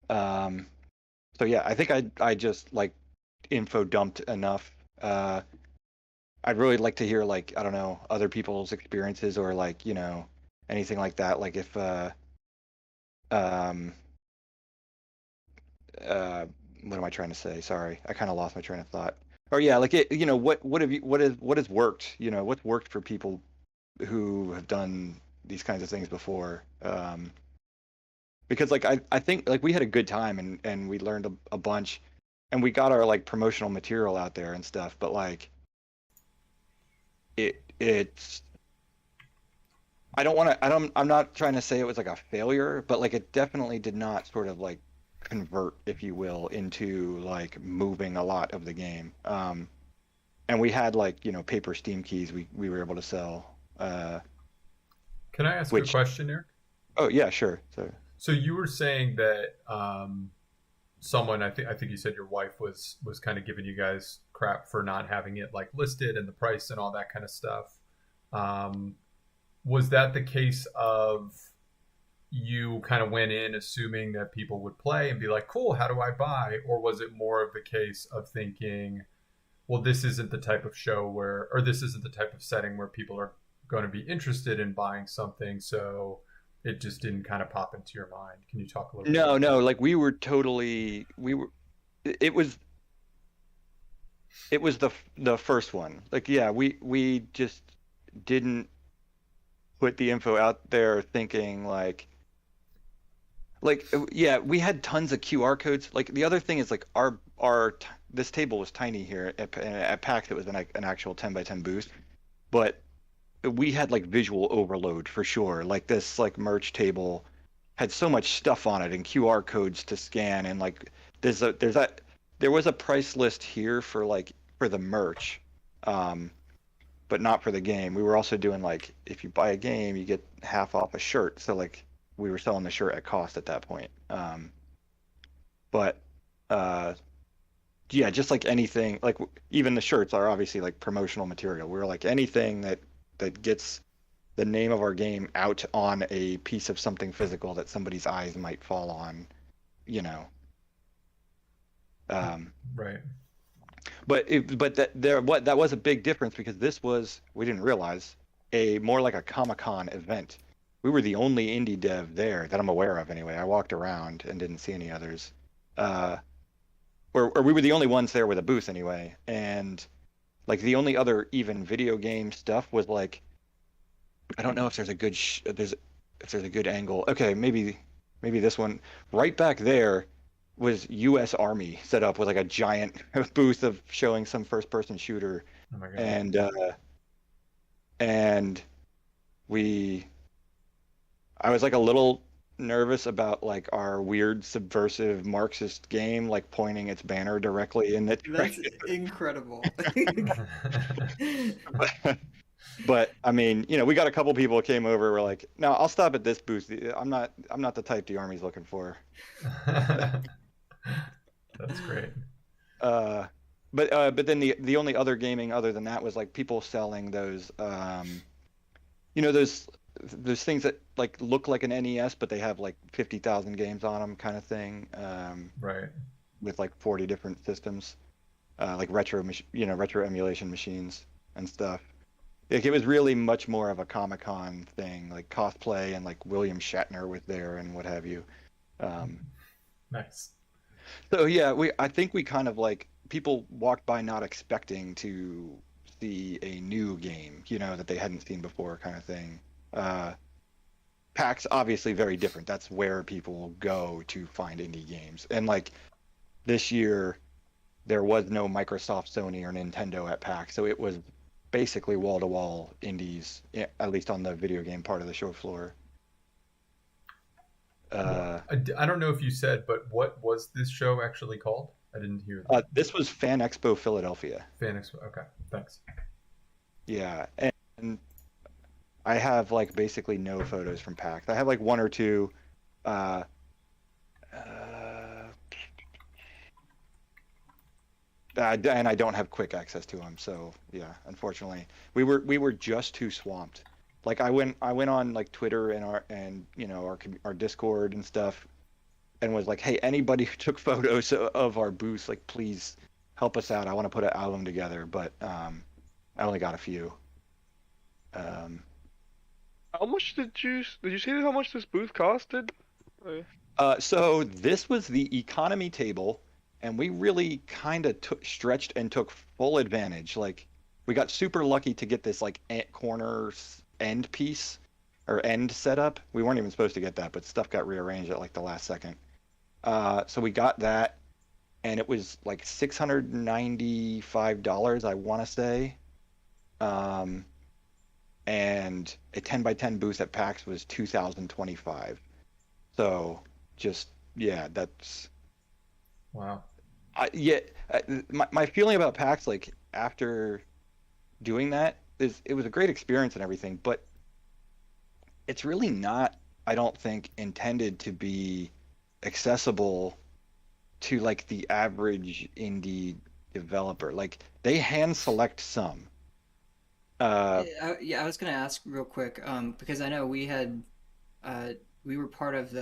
[SPEAKER 7] So yeah, I think I just like info dumped enough. I I'd really like to hear like, I don't know, other people's experiences or like, anything like that. Like if um what am I trying to say? Sorry, I kind of lost my train of thought. Or yeah, like what has worked? What's worked for people who have done these kinds of things before? Because like I think like we had a good time and we learned a bunch, and we got our like promotional material out there and stuff. But like it's I'm not trying to say it was like a failure, but like it definitely did not sort of like convert, if you will, into like moving a lot of the game. And we had like, paper Steam keys we were able to sell.
[SPEAKER 4] Can I ask a question, Eric?
[SPEAKER 7] Oh yeah, sure.
[SPEAKER 4] So you were saying that someone, I think you said your wife was kind of giving you guys crap for not having it like listed and the price and all that kind of stuff. Was that the case of you kind of went in assuming that people would play and be like, cool, how do I buy? Or was it more of the case of thinking, well, this isn't the type of show or this isn't the type of setting where people are going to be interested in buying something, so it just didn't kind of pop into your mind? Can you talk a little bit?
[SPEAKER 7] No, like it was the first one. Like, yeah, we just didn't put the info out there thinking like, yeah, we had tons of QR codes. Like the other thing is like this table was tiny here at PAX. It was an actual 10 by 10 booth, but we had like visual overload for sure. Like this like merch table had so much stuff on it and QR codes to scan, and like there was a price list here for the merch, but not for the game. We were also doing like, if you buy a game, you get half off a shirt. So like we were selling the shirt at cost at that point. But yeah, just like anything, like even the shirts are obviously like promotional material. We were like, anything that gets the name of our game out on a piece of something physical that somebody's eyes might fall on,
[SPEAKER 4] Right.
[SPEAKER 7] But that was a big difference, because this was, we didn't realize, more like a Comic-Con event. We were the only indie dev there that I'm aware of anyway. I walked around and didn't see any others. Or we were the only ones there with a booth anyway. And like the only other even video game stuff was like, I don't know if there's a good if there's a good angle. Okay, maybe this one right back there was U.S. Army set up with like a giant booth of showing some first-person shooter.
[SPEAKER 4] Oh my God.
[SPEAKER 7] And I was like a little nervous about like our weird subversive Marxist game like pointing its banner directly in the
[SPEAKER 3] That's incredible.
[SPEAKER 7] But I mean, we got a couple people came over. We're like, no, I'll stop at this booth. I'm not the type the Army's looking for.
[SPEAKER 4] That's great.
[SPEAKER 7] But then the only other gaming other than that was like people selling those those things that like look like an NES, but they have like 50,000 games on them, kind of thing.
[SPEAKER 4] Right.
[SPEAKER 7] With like 40 different systems, like retro emulation machines and stuff. Like it was really much more of a Comic-Con thing, like cosplay, and like William Shatner was there and what have you.
[SPEAKER 4] Nice.
[SPEAKER 7] So yeah, I think we kind of like, people walked by not expecting to see a new game, that they hadn't seen before, kind of thing. PAX obviously very different. That's where people go to find indie games. And like this year, there was no Microsoft, Sony, or Nintendo at PAX, so it was basically wall-to-wall indies, at least on the video game part of the show floor.
[SPEAKER 4] I don't know if you said, but what was this show actually called? I didn't hear that.
[SPEAKER 7] This was Fan Expo Philadelphia.
[SPEAKER 4] Fan Expo. Okay, thanks.
[SPEAKER 7] Yeah, and I have like basically no photos from PAX. I have like one or two. And I don't have quick access to them, so yeah, unfortunately, we were just too swamped. Like I went on like Twitter and our Discord and stuff, and was like, hey, anybody who took photos of our booth, like please help us out. I want to put an album together, but I only got a few.
[SPEAKER 5] How much did you see how much this booth costed?
[SPEAKER 7] So this was the economy table, and we really kind of stretched and took full advantage. Like, we got super lucky to get this like corner end piece or end setup. We weren't even supposed to get that, but stuff got rearranged at like the last second. So we got that, and it was like $695, I want to say. And a 10x10 booth at PAX was $2,025. So just, yeah, that's
[SPEAKER 4] Wow.
[SPEAKER 7] my feeling about PAX, like after doing that, is it was a great experience and everything, but it's really not, I don't think, intended to be accessible to like the average indie developer. Like, they hand select some.
[SPEAKER 3] Yeah, I was gonna ask real quick, because I know we were part of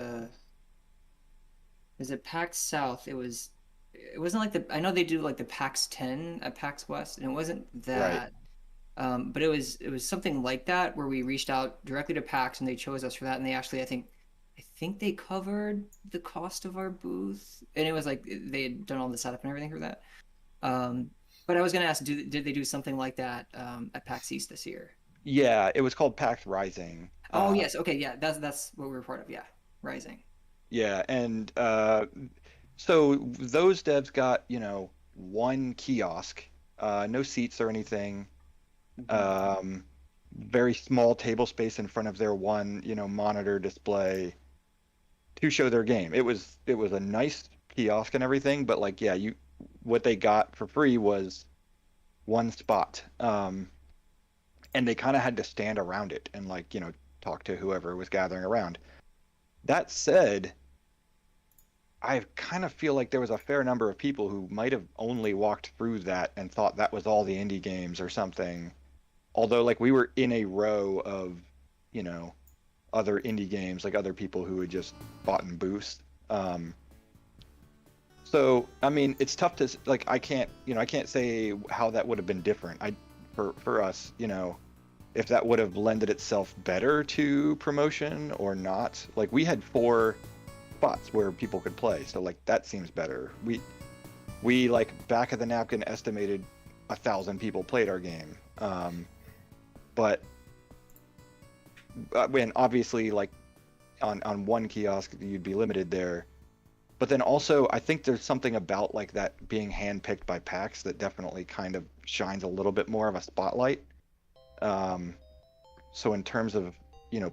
[SPEAKER 3] is it PAX South? It wasn't like I know they do like the PAX 10 at PAX West, and it wasn't that. Right. But it was something like that where we reached out directly to PAX and they chose us for that, and they actually, I think they covered the cost of our booth, and it was like they had done all the setup and everything for that. But I was gonna ask, did they do something like that at PAX East this year?
[SPEAKER 7] Yeah, it was called PAX Rising.
[SPEAKER 3] Oh yes, okay, yeah, that's what we were part of. Yeah, Rising.
[SPEAKER 7] Yeah, and so those devs got, one kiosk, no seats or anything, very small table space in front of their one, monitor display to show their game. It was a nice kiosk and everything, but like, yeah, what they got for free was one spot, and they kind of had to stand around it and like, talk to whoever was gathering around. That said, I kind of feel like there was a fair number of people who might have only walked through that and thought that was all the indie games or something. Although, like, we were in a row of, other indie games, like other people who had just bought in booths. So, I mean, it's tough to, like, I can't say how that would have been different. For us, if that would have lended itself better to promotion or not. Like, we had 4 spots where people could play, so like that seems better. We like back of the napkin estimated 1,000 people played our game, but when obviously like on one kiosk you'd be limited there. But then also I think there's something about like that being handpicked by PAX that definitely kind of shines a little bit more of a spotlight. So in terms of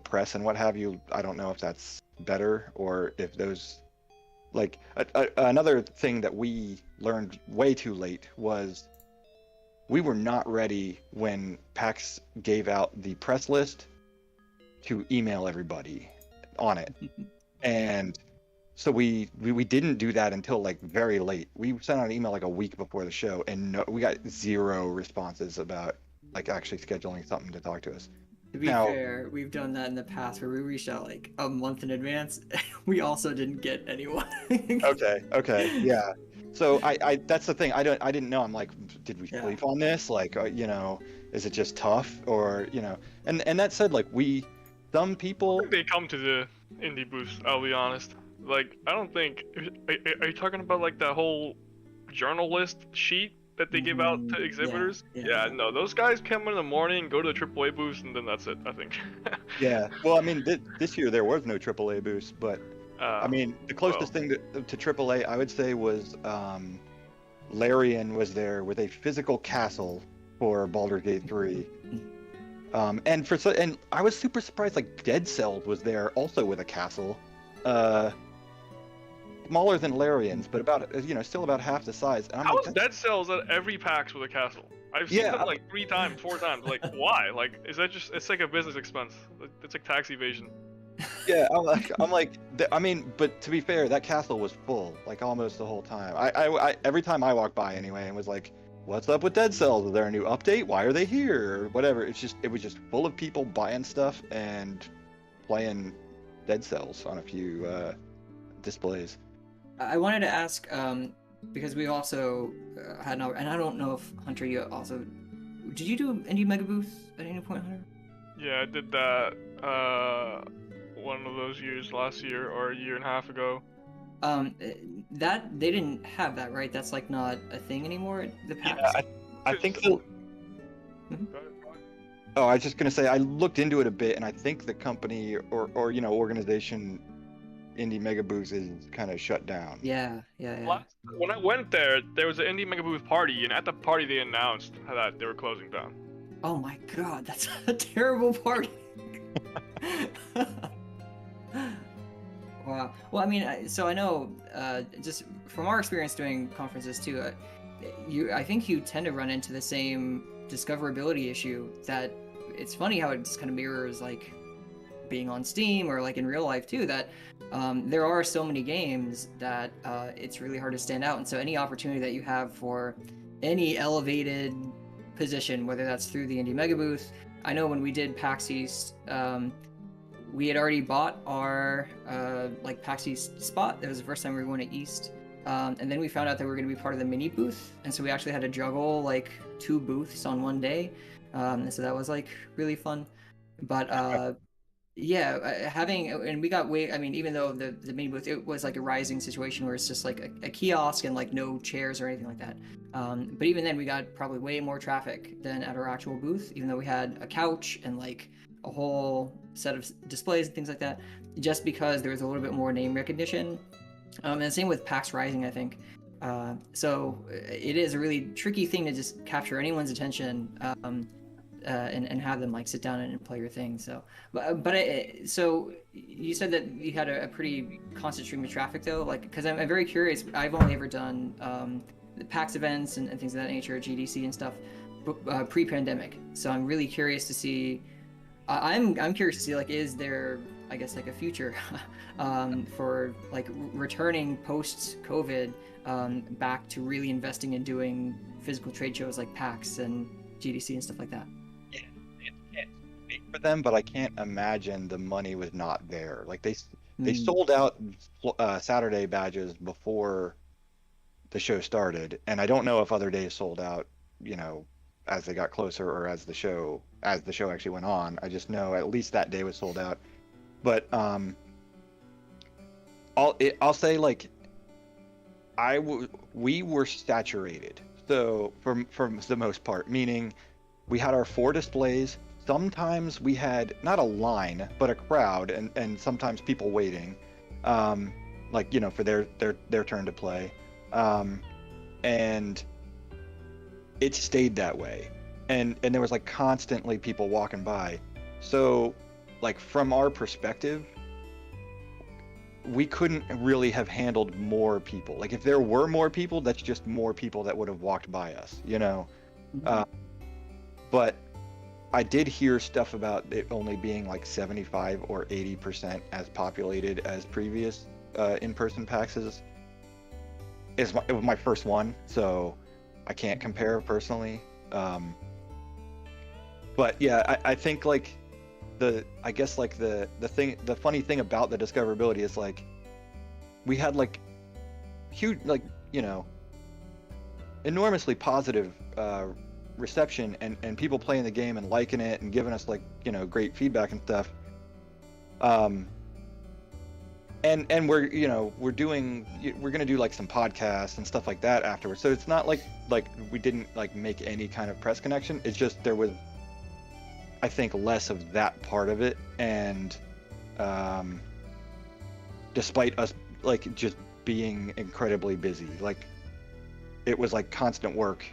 [SPEAKER 7] press and what have you, I don't know if that's better or if those, like, another thing that we learned way too late was we were not ready when PAX gave out the press list to email everybody on it. And so we didn't do that until like very late. We sent out an email like a week before the show, and we got 0 responses about like actually scheduling something to talk to us.
[SPEAKER 3] To be fair, we've done that in the past where we reached out like a month in advance. We also didn't get anyone.
[SPEAKER 7] Okay, yeah. So I that's the thing. I didn't know. I'm like, did we sleep on this? Like, is it just tough or And that said, like some people.
[SPEAKER 5] They come to the indie booths. I'll be honest. Like, I don't think. Are you talking about like that whole journal list sheet that they give out to exhibitors? Yeah, no, those guys come in the morning, go to the AAA booth, and then that's it, I think.
[SPEAKER 7] Yeah, well, I mean, this year there was no AAA booth, but I mean, the closest thing to AAA I would say was Larian was there with a physical castle for Baldur's Gate 3. And I was super surprised, like Dead Cells was there also with a castle. Smaller than Larian's, but about still about half the size. And
[SPEAKER 5] How is Dead Cells at every PAX with a castle? I've seen them like 3 times, 4 times. Like, why? Like, is that just? It's like a business expense. It's like tax evasion.
[SPEAKER 7] Yeah, I'm like, I mean, but to be fair, that castle was full like almost the whole time. I every time I walked by anyway, and was like, what's up with Dead Cells? Is there a new update? Why are they here? Or whatever. It was just full of people buying stuff and playing Dead Cells on a few displays.
[SPEAKER 3] I wanted to ask, because we also had and I don't know if Hunter, you also did you do Indie Mega Booth at any point, Hunter?
[SPEAKER 5] Yeah, I did that one of those years last year or a year and a half ago.
[SPEAKER 3] That they didn't have that, right? That's like not a thing anymore. The PAX.
[SPEAKER 7] Yeah, I think the. Oh, I was just gonna say I looked into it a bit, and I think the company or organization, Indie Mega Booth, is kind of shut down.
[SPEAKER 3] Yeah.
[SPEAKER 5] When I went there was an Indie Mega Booth party, and at the party they announced that they were closing down.
[SPEAKER 3] Oh my god, that's a terrible party. Wow. Well, I mean, so I know, just from our experience doing conferences too, I think you tend to run into the same discoverability issue that it's funny how it just kind of mirrors like being on Steam or like in real life too, that there are so many games that it's really hard to stand out. And so any opportunity that you have for any elevated position, whether that's through the Indie Mega Booth, I know when we did PAX East, we had already bought our like PAX East spot. That was the first time we were going to East. And then we found out that we were going to be part of the mini booth. And so we actually had to juggle like 2 booths on one day. And so that was like really fun. But yeah, and we got I mean, even though the mini booth, it was like a rising situation where it's just like a kiosk and like no chairs or anything like that. But even then we got probably way more traffic than at our actual booth, even though we had a couch and like a whole set of displays and things like that, just because there was a little bit more name recognition. And the same with PAX Rising, I think. So it is a really tricky thing to just capture anyone's attention and have them like sit down and play your thing. So, so you said that you had a pretty constant stream of traffic though, like, because I'm very curious. I've only ever done the PAX events and things of that nature, GDC and stuff, pre-pandemic. So I'm really curious to see. I'm curious to see, like, is there, I guess, like a future for like returning post-COVID back to really investing in doing physical trade shows like PAX and GDC and stuff like that.
[SPEAKER 7] Yeah, it can't speak for them, but I can't imagine the money was not there. Like they sold out Saturday badges before the show started, and I don't know if other days sold out, as they got closer or as the show actually went on. I just know at least that day was sold out. But I'll say, like, we were saturated. So for the most part, meaning we had our 4 displays. Sometimes we had not a line, but a crowd, and sometimes people waiting, for their turn to play, and it stayed that way, and there was like constantly people walking by. So, like, from our perspective, we couldn't really have handled more people. Like, if there were more people, that's just more people that would have walked by us, But I did hear stuff about it only being like 75 or 80% as populated as previous in-person PAXs. It was my first one, so I can't compare personally. But yeah, I think like the funny thing about the discoverability is, like, we had like huge, like, enormously positive reception and people playing the game and liking it and giving us, like, great feedback and stuff. And we're gonna do like some podcasts and stuff like that afterwards. So it's not like we didn't like make any kind of press connection. It's just there was, I think, less of that part of it. And despite us like just being incredibly busy, like, it was like constant work.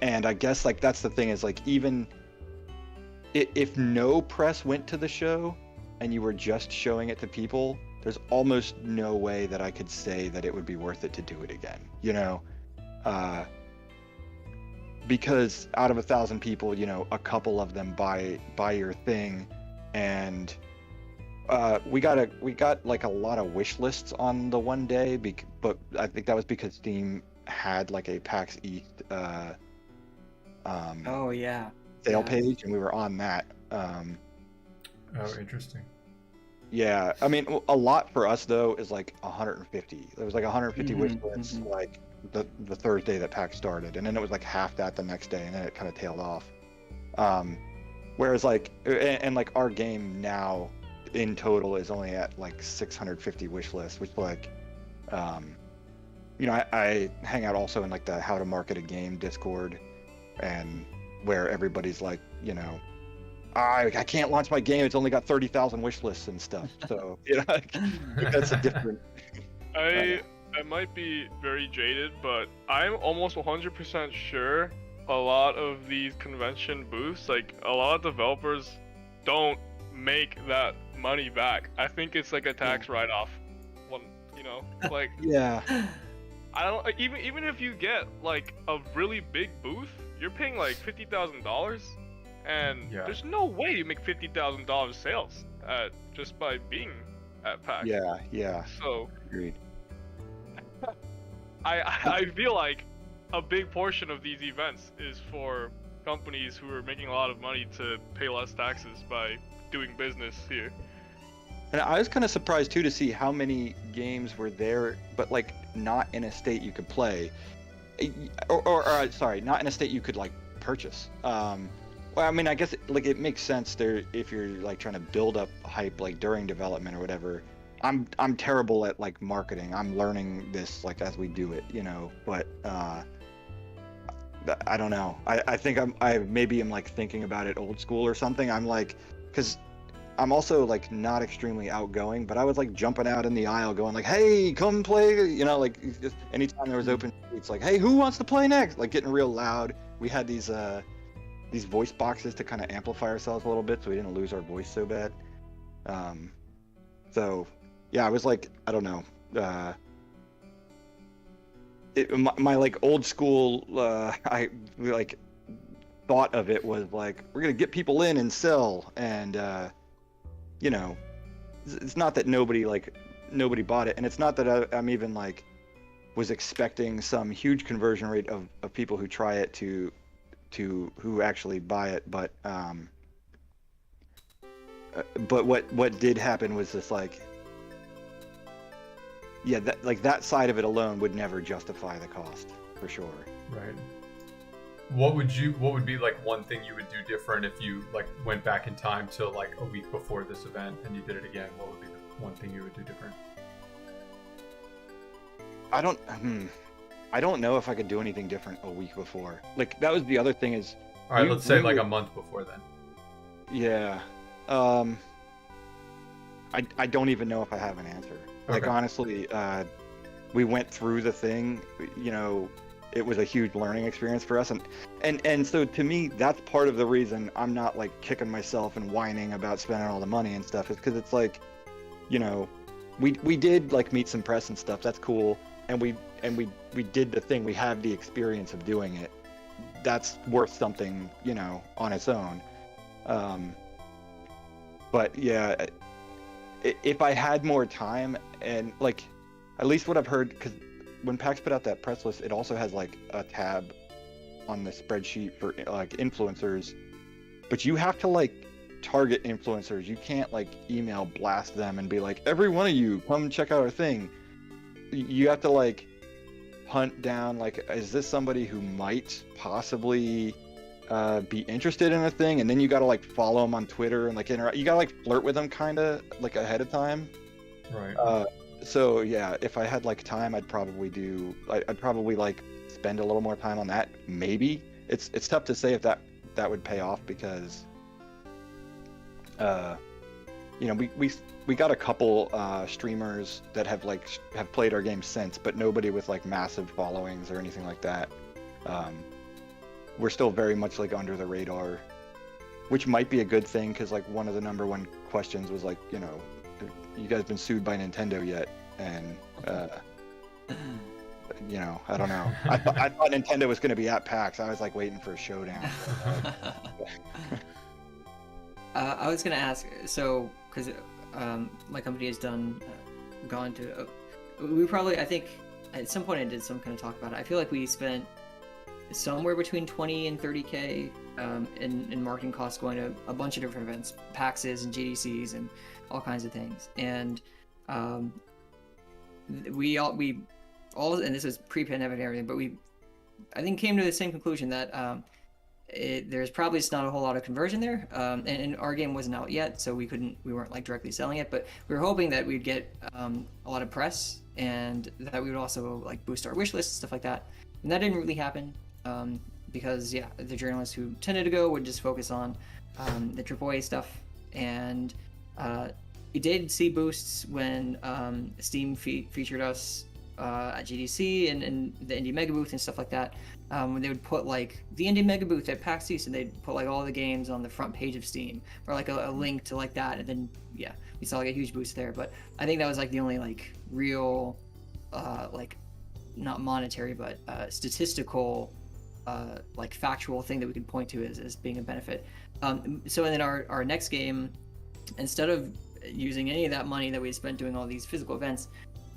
[SPEAKER 7] And I guess, like, that's the thing, is like, even if no press went to the show and you were just showing it to people, there's almost no way that I could say that it would be worth it to do it again, because out of 1,000 people, a couple of them buy your thing. And we got like a lot of wish lists on the one day, but I think that was because Steam had like a PAX East sale page, and we were on that.
[SPEAKER 4] Oh, interesting.
[SPEAKER 7] Yeah, I mean, a lot for us though is like 150. There was like 150 wish lists like the Thursday that PAX started, and then it was like half that the next day, and then it kind of tailed off. Whereas like and like our game now in total is only at like 650 wish lists, which like you know, I hang out also in like the how to market a game Discord, and where everybody's like, you know, I can't launch my game, it's only got 30,000 wish lists and stuff. So you know, like, that's a different
[SPEAKER 5] I might be very jaded, but I'm almost 100% sure a lot of these convention booths, like a lot of developers don't make that money back. I think it's like a tax write-off. One, you know, like
[SPEAKER 7] yeah.
[SPEAKER 5] I don't even if you get like a really big booth, you're paying like $50,000, and there's no way you make $50,000 sales just by being at PAX.
[SPEAKER 7] Yeah.
[SPEAKER 5] So
[SPEAKER 7] agreed.
[SPEAKER 5] I feel like a big portion of these events is for companies who are making a lot of money to pay less taxes by doing business here.
[SPEAKER 7] And I was kind of surprised too to see how many games were there, but like not in a state you could play, or sorry, not in a state you could like purchase. Well, I mean, I guess like it makes sense there if you're like trying to build up hype like during development or whatever. I'm terrible at like marketing. I'm learning this like as we do it, you know. But I don't know. I think I maybe am like thinking about it old school or something. I'm like, because I'm also like not extremely outgoing, but I was like jumping out in the aisle going like, hey, come play, you know, like just anytime there was open seats, like, hey, who wants to play next? Like getting real loud. We had these voice boxes to kind of amplify ourselves a little bit so we didn't lose our voice so bad. So yeah, I was like, I don't know. My like old school, I like thought of it was like, we're gonna get people in and sell, and you know, it's not that nobody bought it, and it's not that I'm even like was expecting some huge conversion rate of people who try it to who actually buy it, but what did happen was this like, yeah, that side of it alone would never justify the cost for sure.
[SPEAKER 4] Right. What would be like one thing you would do different if you like went back in time to like a week before this event and you did it again? What would be the one thing you would do different?
[SPEAKER 7] I don't know if I could do anything different a week before. Like that was the other thing is.
[SPEAKER 4] All right, let's say like a month before then.
[SPEAKER 7] Yeah. I don't even know if I have an answer. Like
[SPEAKER 4] Okay.
[SPEAKER 7] honestly, we went through the thing, you know, it was a huge learning experience for us, and so to me that's part of the reason I'm not like kicking myself and whining about spending all the money and stuff, is because it's like, you know, we did like meet some press and stuff, that's cool, and we did the thing, we have the experience of doing it, that's worth something, you know, on its own. But yeah, if I had more time, and like at least what I've heard, because when PAX put out that press list, it also has like a tab on the spreadsheet for like influencers, but you have to like target influencers. You can't like email blast them and be like, every one of you come check out our thing. You have to like hunt down like, is this somebody who might possibly be interested in a thing, and then you gotta like follow them on Twitter and like interact. You gotta like flirt with them kind of like ahead of time.
[SPEAKER 4] Right.
[SPEAKER 7] So yeah, if I had like time, I'd probably like spend a little more time on that. Maybe it's tough to say if that would pay off, because you know, we got a couple streamers that have played our game since, but nobody with like massive followings or anything like that. We're still very much like under the radar, which might be a good thing, because like one of the number one questions was like, you know, you guys been sued by Nintendo yet? And you know, I don't know. I thought Nintendo was going to be at PAX. I was like waiting for a showdown.
[SPEAKER 3] I was going to ask, so because my company has gone to, we probably, I think at some point I did some kind of talk about it. I feel like we spent somewhere between 20 and 30K in marketing costs going to a bunch of different events, PAXs and GDCs and all kinds of things. And we all, and this was pre-pandemic and everything, but I think came to the same conclusion that there's probably just not a whole lot of conversion there, and our game wasn't out yet, so we weren't like directly selling it, but we were hoping that we'd get a lot of press and that we would also like boost our wish list and stuff like that. And that didn't really happen because the journalists who tended to go would just focus on the AAA stuff, and we did see boosts when Steam featured us at GDC and the Indie Mega Booth and stuff like that. When they would put like the Indie Mega Booth at PAX East, and they'd put like all the games on the front page of Steam, or like a link to like that, and then we saw like a huge boost there. But I think that was like the only like real like not monetary but statistical like factual thing that we could point to as being a benefit. So then our next game, instead of using any of that money that we had spent doing all these physical events,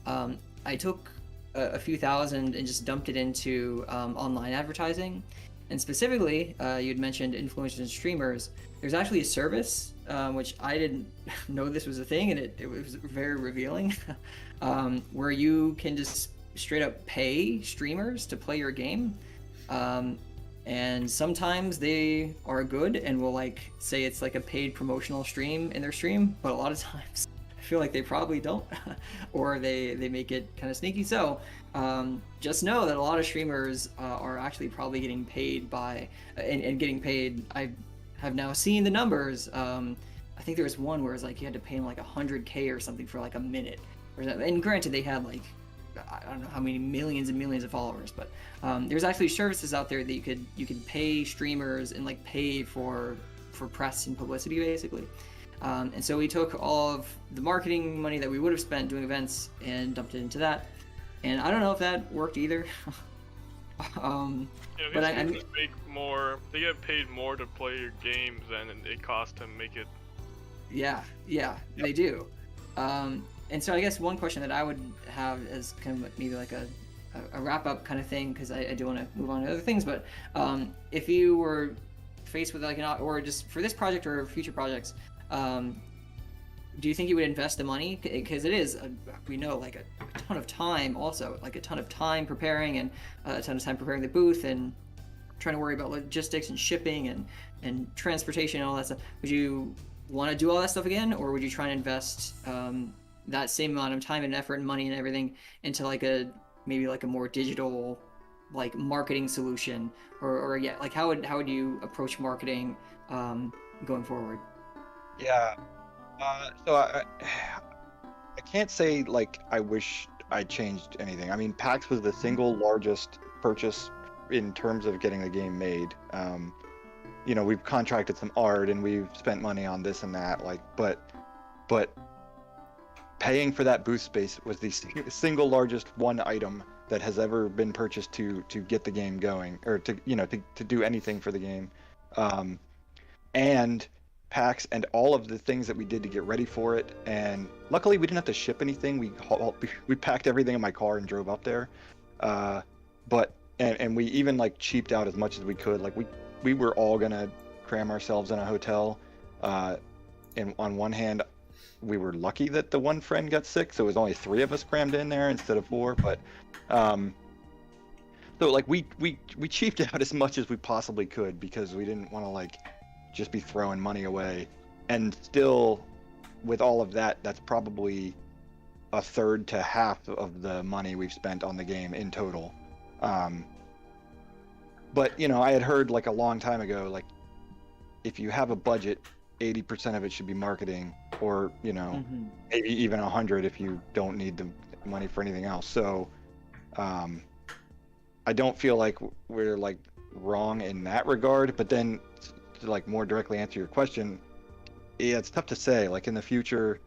[SPEAKER 3] I took a few thousand and just dumped it into online advertising. And specifically, you'd mentioned influencers and streamers. There's actually a service, which I didn't know this was a thing, and it was very revealing, where you can just straight up pay streamers to play your game. And sometimes they are good and will like say it's like a paid promotional stream in their stream, but a lot of times I feel like they probably don't, or they make it kind of sneaky. So just know that a lot of streamers are actually probably getting paid by and getting paid. I have now seen the numbers. I think there was one where it was like you had to pay them like 100K or something for like a minute, and granted they had like I don't know how many millions and millions of followers, but there's actually services out there that you could pay streamers and like pay for press and publicity basically. And so we took all of the marketing money that we would have spent doing events and dumped it into that. And I don't know if that worked either. But I
[SPEAKER 5] make more. They get paid more to play your games than it costs to make it.
[SPEAKER 3] Yeah, they do. And so I guess one question that I would have is kind of maybe like a wrap-up kind of thing, because I do want to move on to other things, but if you were faced with like or just for this project or future projects, do you think you would invest the money? Because it is, we know, like a ton of time also, like a ton of time preparing, and a ton of time preparing the booth and trying to worry about logistics and shipping and transportation and all that stuff. Would you want to do all that stuff again, or would you try and invest that same amount of time and effort and money and everything into like maybe like a more digital like marketing solution, or like how would you approach marketing going forward?
[SPEAKER 7] Yeah. So I can't say like I wish I changed anything. I mean, PAX was the single largest purchase in terms of getting the game made. You know, we've contracted some art and we've spent money on this and that, like, but paying for that booth space was the single largest one item that has ever been purchased to get the game going, or to do anything for the game. And PAX and all of the things that we did to get ready for it, and luckily we didn't have to ship anything. We packed everything in my car and drove up there. But we even like cheaped out as much as we could. Like we were all gonna cram ourselves in a hotel. And on one hand, we were lucky that the one friend got sick, so it was only 3 of us crammed in there instead of 4. But so like we cheaped out as much as we possibly could, because we didn't want to like just be throwing money away. And still, with all of that, that's probably a third to half of the money we've spent on the game in total. But I had heard like a long time ago, like if you have a budget, 80% of it should be marketing, or maybe even 100 if you don't need the money for anything else. So I don't feel like we're like wrong in that regard. But then to like more directly answer your question, yeah, it's tough to say. Like in the future,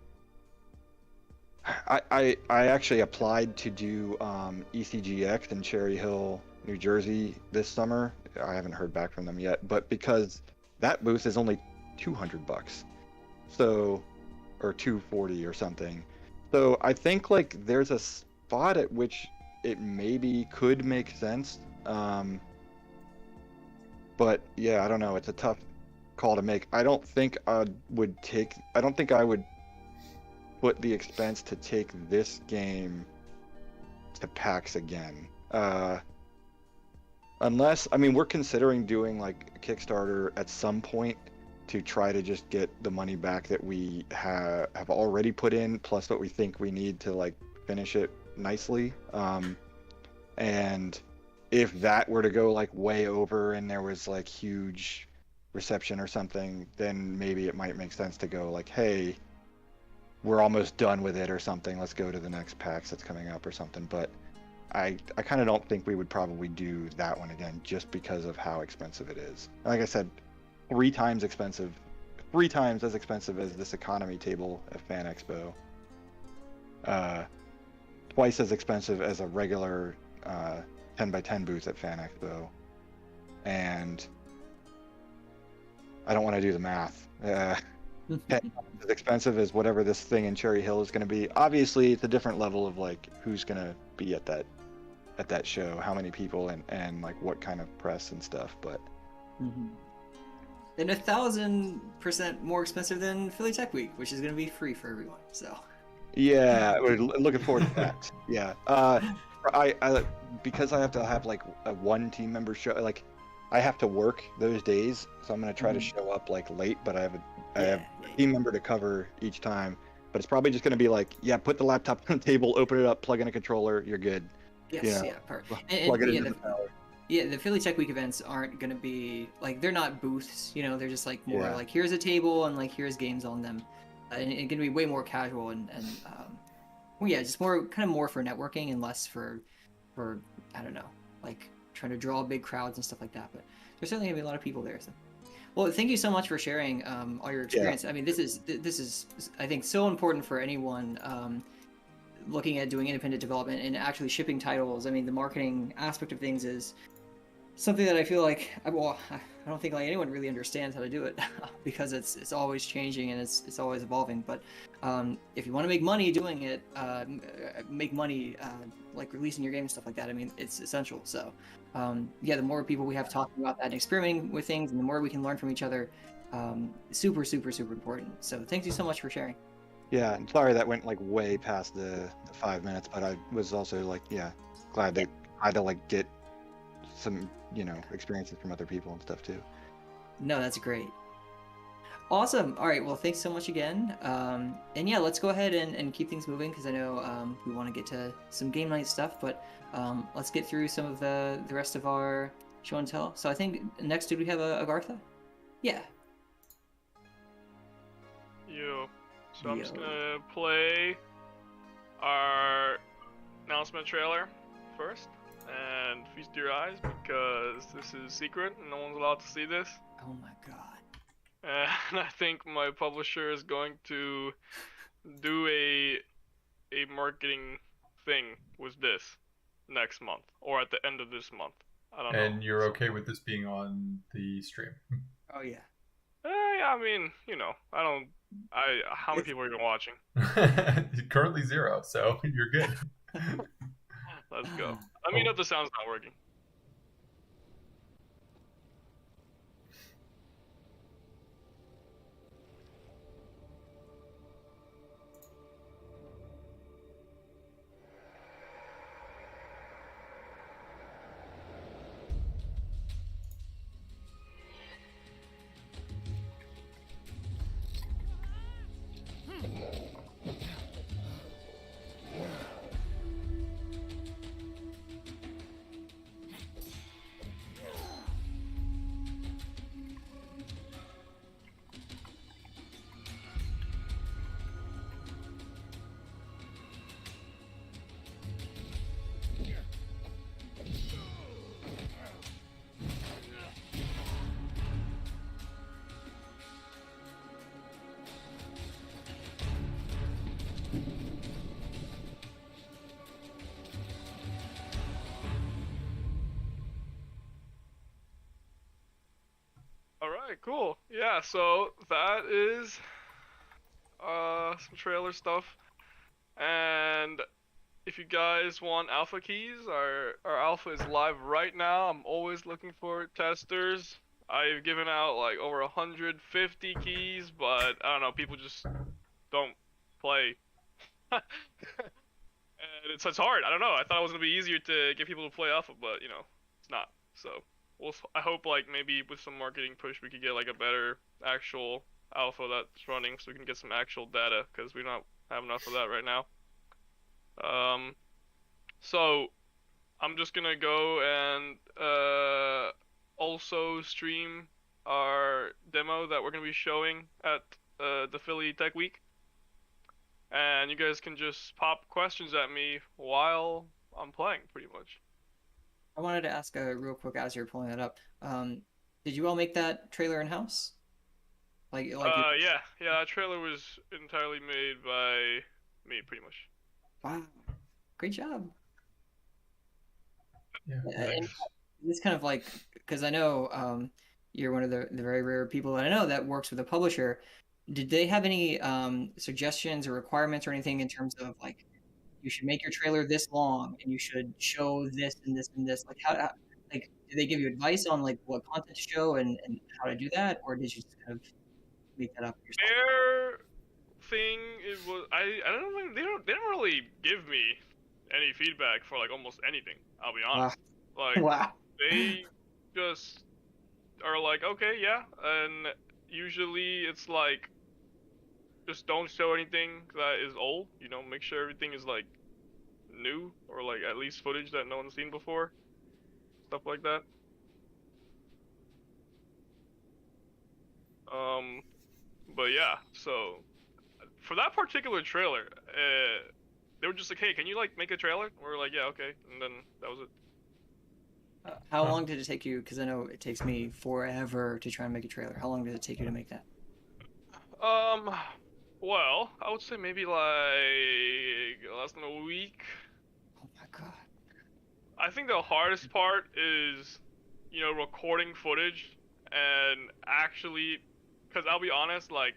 [SPEAKER 7] I actually applied to do ECGX in Cherry Hill, New Jersey this summer. I haven't heard back from them yet, but because that booth is only $200, so, or $240 or something. So I think like there's a spot at which it maybe could make sense. But yeah, I don't know. It's a tough call to make. I don't think I would put the expense to take this game to PAX again. Unless, I mean, we're considering doing like a Kickstarter at some point to try to just get the money back that we have already put in, plus what we think we need to like finish it nicely. And if that were to go like way over and there was like huge reception or something, then maybe it might make sense to go like, hey, we're almost done with it or something. Let's go to the next PAX that's coming up or something. But I kind of don't think we would probably do that one again just because of how expensive it is. Like I said, 3 times as expensive as this economy table at Fan Expo. Twice as expensive as a regular 10x10 booth at Fan Expo. And I don't want to do the math. As expensive as whatever this thing in Cherry Hill is going to be. Obviously, it's a different level of like who's going to be at that show, how many people, and like what kind of press and stuff. But
[SPEAKER 3] and 1,000% more expensive than Philly Tech Week, which is going to be free for everyone. So
[SPEAKER 7] yeah, we're looking forward to that. Yeah, I because I have to have like a one team member show, like I have to work those days, so I'm going to try to show up like late, but I have a team member to cover each time. But it's probably just going to be like, yeah, put the laptop on the table, open it up, plug in a controller, you're good.
[SPEAKER 3] Yes, yeah, perfect. The Philly Tech Week events aren't going to be like, they're not booths, you know, they're just like more like here's a table and like here's games on them, and it's going to be way more casual and well, yeah, just more for networking and less for I don't know, like trying to draw big crowds and stuff like that. But there's certainly going to be a lot of people there. So. Well, thank you so much for sharing all your experience. I mean, this is I think so important for anyone looking at doing independent development and actually shipping titles. I mean, the marketing aspect of things is something that I feel like I don't think like anyone really understands how to do it because it's always changing and it's always evolving. But if you want to make money doing it, make money like releasing your game and stuff like that. I mean, it's essential. So yeah, the more people we have talking about that and experimenting with things, and the more we can learn from each other, super important. So thank you so much for sharing.
[SPEAKER 7] Yeah, and sorry that went like way past the 5 minutes, but I was also like, glad that I had to like get some, experiences from other people and stuff too.
[SPEAKER 3] No, that's great. Awesome. All right. Well, thanks so much again. And yeah, let's go ahead and keep things moving because I know we want to get to some game night stuff, but let's get through some of the rest of our show and tell. So I think next, did we have a Agartha? Yeah.
[SPEAKER 5] So I'm just gonna play our announcement trailer first, and feast your eyes because this is secret and no one's allowed to see this.
[SPEAKER 3] Oh my god.
[SPEAKER 5] And I think my publisher is going to do a marketing thing with this next month or at the end of this month. I don't know.
[SPEAKER 4] And you're okay with this being on the stream?
[SPEAKER 3] Oh yeah.
[SPEAKER 5] I mean, how many people are even watching?
[SPEAKER 4] Currently 0, so you're good.
[SPEAKER 5] Let's go. Let me know if the sound's not working. Alright, cool. Yeah, so that is some trailer stuff. And if you guys want alpha keys, our alpha is live right now. I'm always looking for testers. I've given out like over 150 keys, but I don't know, people just don't play. And it's hard. I don't know. I thought it was gonna be easier to get people to play alpha, but you know, it's not. So I hope like maybe with some marketing push we could get like a better actual alpha that's running, so we can get some actual data, because we don't have enough of that right now. So I'm just gonna go and also stream our demo that we're gonna be showing at the Philly Tech Week, and you guys can just pop questions at me while I'm playing, pretty much.
[SPEAKER 3] I wanted to ask real quick as you're pulling that up. Did you all make that trailer in house?
[SPEAKER 5] Yeah, that trailer was entirely made by me, pretty much.
[SPEAKER 3] Wow, great job.
[SPEAKER 4] Yeah,
[SPEAKER 3] And
[SPEAKER 4] nice.
[SPEAKER 3] it's kind of like, because I know you're one of the very rare people that I know that works with a publisher. Did they have any suggestions or requirements or anything in terms of like, you should make your trailer this long and you should show this and this and this? Like like, did they give you advice on like what content to show and how to do that, or did you just kind of make that up yourself?
[SPEAKER 5] Their thing was I don't think they didn't really give me any feedback for like almost anything. I'll be honest. Like
[SPEAKER 3] Wow.
[SPEAKER 5] they just are like, okay, yeah, and usually it's like, just don't show anything that is old. You know, make sure everything is like new, or like at least footage that no one's seen before. Stuff like that. But yeah, so for that particular trailer, they were just like, hey, can you like make a trailer? We were like, yeah, okay, and then that was it.
[SPEAKER 3] How long did it take you? Because I know it takes me forever to try and make a trailer. How long did it take you to make that?
[SPEAKER 5] Well, I would say maybe like less than a week.
[SPEAKER 3] Oh my god.
[SPEAKER 5] I think the hardest part is, you know, recording footage and actually, because I'll be honest, like,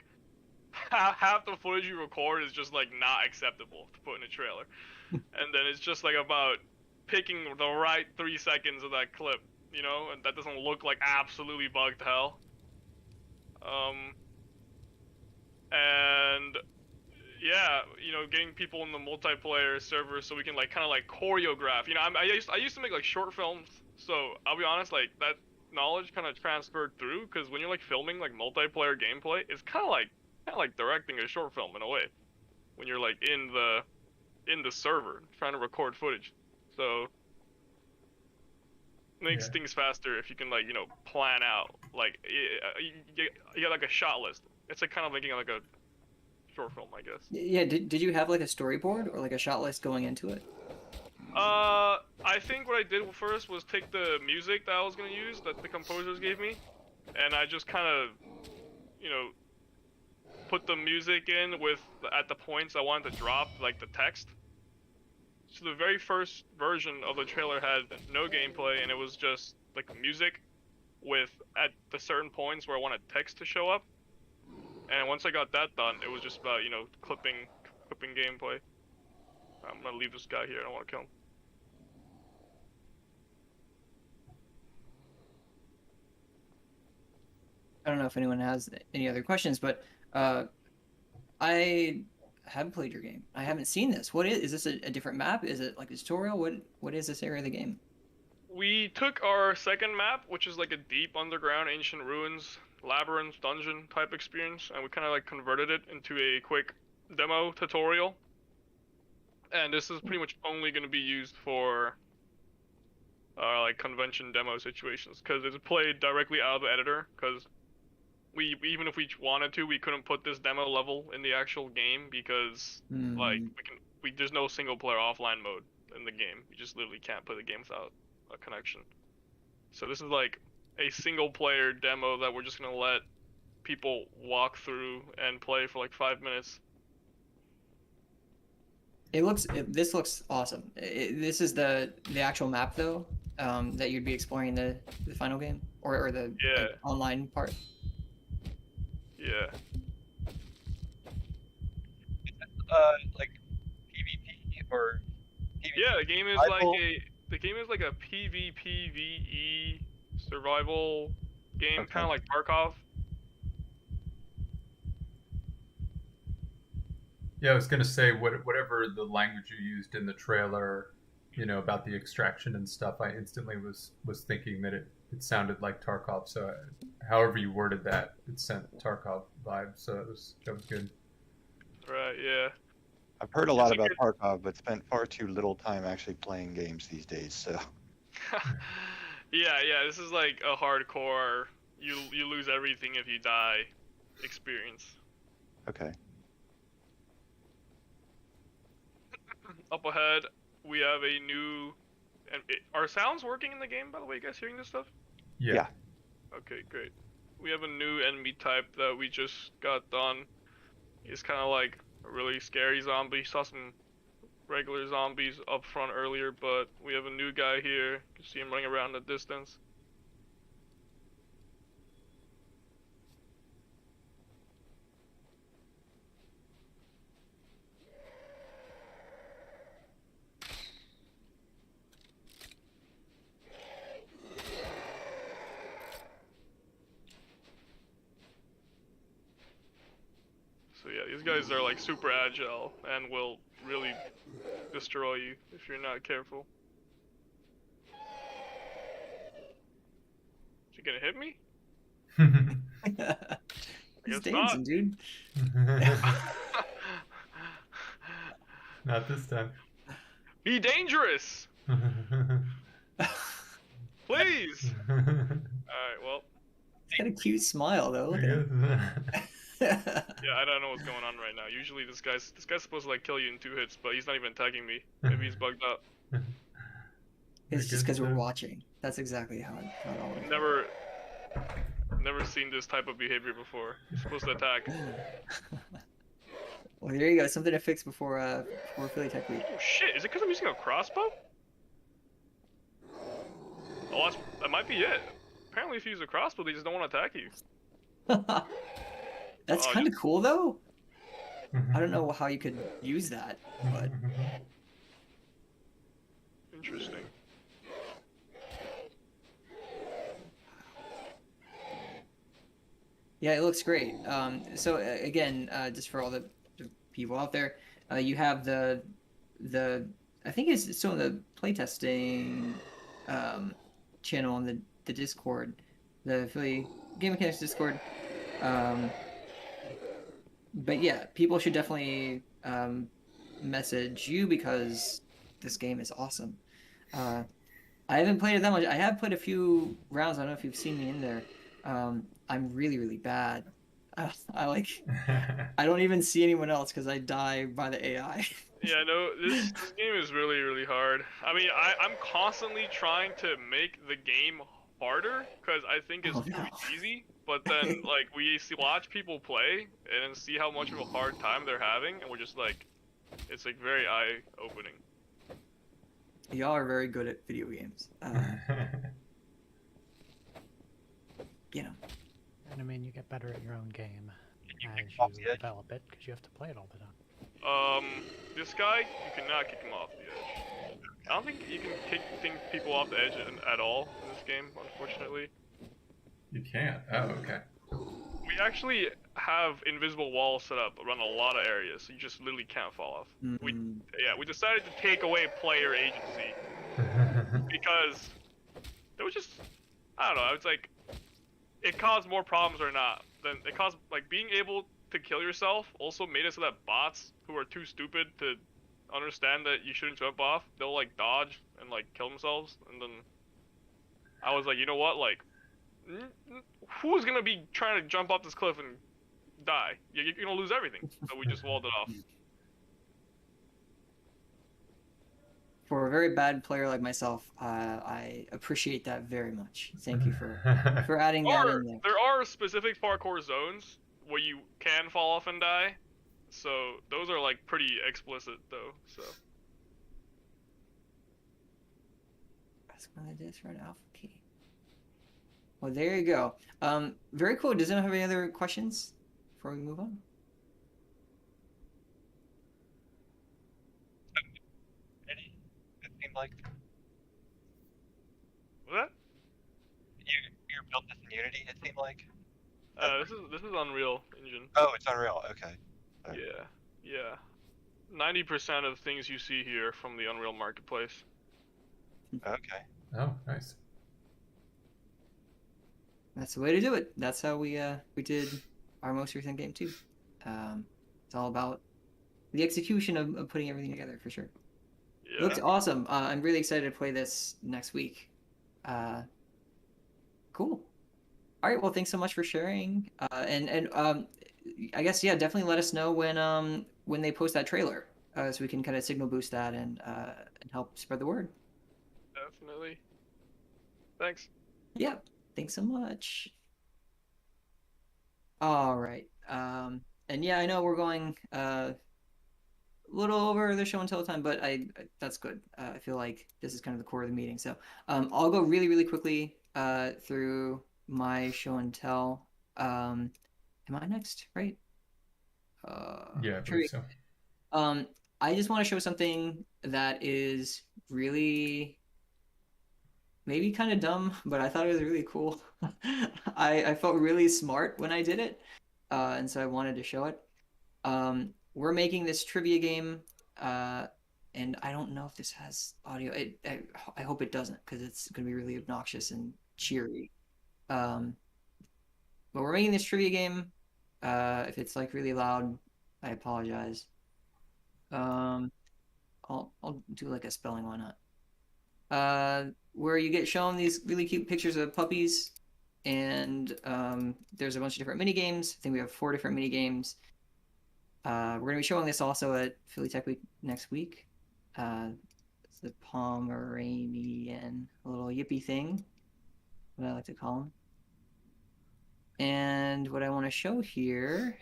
[SPEAKER 5] half the footage you record is just like not acceptable to put in a trailer. And then it's just like about picking the right 3 seconds of that clip, you know, and that doesn't look like absolutely bugged hell. And yeah, you know, getting people in the multiplayer server so we can like kind of like choreograph. You know, I used to make like short films, so I'll be honest, like that knowledge kind of transferred through, because when you're like filming like multiplayer gameplay, it's kind of like directing a short film in a way, when you're like in the server trying to record footage. So makes things faster if you can like, you know, plan out like you get like a shot list. It's like kind of making like a short film, I guess.
[SPEAKER 3] Yeah, did you have like a storyboard or like a shot list going into it?
[SPEAKER 5] I think what I did first was take the music that I was gonna use, that the composers gave me, and I just kind of, you know, put the music in with at the points I wanted to drop, like the text. So the very first version of the trailer had no gameplay, and it was just like music with at the certain points where I wanted text to show up. And once I got that done, it was just about, you know, clipping gameplay. I'm gonna leave this guy here. I don't want to kill him.
[SPEAKER 3] I don't know if anyone has any other questions, but I haven't played your game. I haven't seen this. What is this a different map? Is it like a tutorial? What is this area of the game?
[SPEAKER 5] We took our second map, which is like a deep underground ancient ruins labyrinth dungeon type experience, and we kind of like converted it into a quick demo tutorial. And this is pretty much only going to be used for like convention demo situations, because it's played directly out of the editor, because we, even if we wanted to, we couldn't put this demo level in the actual game, because like there's no single player offline mode in the game. You just literally can't play the game without a connection. So this is like a single player demo that we're just gonna let people walk through and play for like 5 minutes.
[SPEAKER 3] This looks awesome. This is the actual map though, that you'd be exploring the final game or the like, online part.
[SPEAKER 5] Yeah.
[SPEAKER 8] Like PvP or PvP?
[SPEAKER 5] Yeah, the game is
[SPEAKER 8] survival?
[SPEAKER 5] like a PvPvE survival game,
[SPEAKER 7] Okay.
[SPEAKER 5] kind of like Tarkov.
[SPEAKER 4] Yeah, I was gonna say whatever the language you used in the trailer, about the extraction and stuff. I instantly was thinking that it sounded like Tarkov. So, however you worded that, it sent Tarkov vibes. So that was good.
[SPEAKER 5] Right, yeah.
[SPEAKER 7] I've heard a
[SPEAKER 5] It's
[SPEAKER 7] lot
[SPEAKER 5] a
[SPEAKER 7] about
[SPEAKER 5] good-
[SPEAKER 7] Tarkov, but spent far too little time actually playing games these days. So
[SPEAKER 5] yeah, this is like a hardcore, you lose everything if you die experience.
[SPEAKER 7] okay.
[SPEAKER 5] Up ahead, we have a new... are sounds working in the game, by the way? You guys hearing this stuff?
[SPEAKER 4] Yeah.
[SPEAKER 5] Okay, great. We have a new enemy type that we just got done. He's kind of like a really scary zombie. Saw some regular zombies up front earlier, but we have a new guy here. You can see him running around the distance. So yeah, these guys are like super agile and will really destroy you if you're not careful. Is he gonna hit me?
[SPEAKER 3] He's
[SPEAKER 5] guess
[SPEAKER 3] dancing,
[SPEAKER 5] not.
[SPEAKER 3] dude.
[SPEAKER 4] Not this time.
[SPEAKER 5] Be dangerous! Please! Alright, well,
[SPEAKER 3] He's got a cute smile though. Look at him.
[SPEAKER 5] yeah, I don't know what's going on right now. Usually this guy's supposed to like kill you in 2 hits, but he's not even attacking me. Maybe he's bugged out.
[SPEAKER 3] It's just because we're watching. That's exactly how it all works.
[SPEAKER 5] Never seen this type of behavior before. You're supposed to attack.
[SPEAKER 3] Well, there you go. Something to fix before Philly Tech Week.
[SPEAKER 5] Oh shit, is it because I'm using a crossbow? Oh, that might be it. Apparently if you use a crossbow, they just don't want to attack you.
[SPEAKER 3] That's
[SPEAKER 5] Oh,
[SPEAKER 3] kind of cool though. I don't know how you could use that, but
[SPEAKER 5] Interesting.
[SPEAKER 3] yeah, it looks great. So again, just for all the people out there, you have the I think it's still in the playtesting channel on the Discord, the Philly Game Mechanics Discord. But yeah, people should definitely message you because this game is awesome. I haven't played it that much. I have played a few rounds. I don't know if you've seen me in there. I'm really, really bad. I don't even see anyone else because I die by the AI.
[SPEAKER 5] Yeah, no, this game is really, really hard. I mean, I'm constantly trying to make the game harder because I think it's too easy. But then, like, we watch people play and see how much of a hard time they're having, and we're just like, it's like very eye-opening.
[SPEAKER 3] Y'all are very good at video games.
[SPEAKER 6] And I mean, you get better at your own game as
[SPEAKER 8] off
[SPEAKER 6] you
[SPEAKER 8] the edge?
[SPEAKER 6] develop it, because you have to play it all the time.
[SPEAKER 5] This guy, you cannot kick him off the edge. I don't think you can kick people off the edge at all in this game, unfortunately.
[SPEAKER 4] You can't. Oh, okay.
[SPEAKER 5] We actually have invisible walls set up around a lot of areas, so you just literally can't fall off. We decided to take away player agency because there was just, I don't know, it's like, it caused more problems or not. Then it caused, like, being able to kill yourself also made it so that bots who are too stupid to understand that you shouldn't jump off, they'll like dodge and like kill themselves, and then I was like, you know what, like, who's gonna be trying to jump off this cliff and die? You're gonna lose everything. So we just walled it off.
[SPEAKER 3] For a very bad player like myself, I appreciate that very much. Thank you for adding that in there.
[SPEAKER 5] There are specific parkour zones where you can fall off and die, so those are like pretty explicit though. So
[SPEAKER 3] That's one of the discard alpha key. Well, there you go. Very cool. Does anyone have any other questions before we move on?
[SPEAKER 8] It seemed like
[SPEAKER 5] what?
[SPEAKER 8] you built this in Unity, it seemed like.
[SPEAKER 5] This is Unreal Engine.
[SPEAKER 8] Oh, it's Unreal. Okay.
[SPEAKER 5] Yeah. 90% of things you see here from the Unreal Marketplace.
[SPEAKER 8] Okay.
[SPEAKER 4] Oh, nice.
[SPEAKER 3] That's the way to do it. That's how we did our most recent game too. It's all about the execution of putting everything together for sure.
[SPEAKER 5] Yeah.
[SPEAKER 3] It looks awesome. I'm really excited to play this next week. Cool. All right. Well, thanks so much for sharing. And I guess definitely let us know when they post that trailer, so we can kind of signal boost that and help spread the word.
[SPEAKER 5] Definitely. Thanks.
[SPEAKER 3] Yeah. Thanks so much. All right. And I know we're going a little over the show and tell time, but that's good. I feel like this is kind of the core of the meeting. So I'll go really, really quickly through my show and tell. Am I next? Right?
[SPEAKER 4] Yeah, I believe so.
[SPEAKER 3] I just want to show something that is really maybe kind of dumb, but I thought it was really cool. I felt really smart when I did it, and so I wanted to show it. We're making this trivia game, and I don't know if this has audio. I hope it doesn't, because it's going to be really obnoxious and cheery. But we're making this trivia game. If it's like really loud, I apologize. I'll do like a spelling, why not? Where you get shown these really cute pictures of puppies, and there's a bunch of different mini games. I think we have 4 different mini games. We're going to be showing this also at Philly Tech Week next week. It's the Pomeranian little yippy thing, what I like to call them. And what I want to show here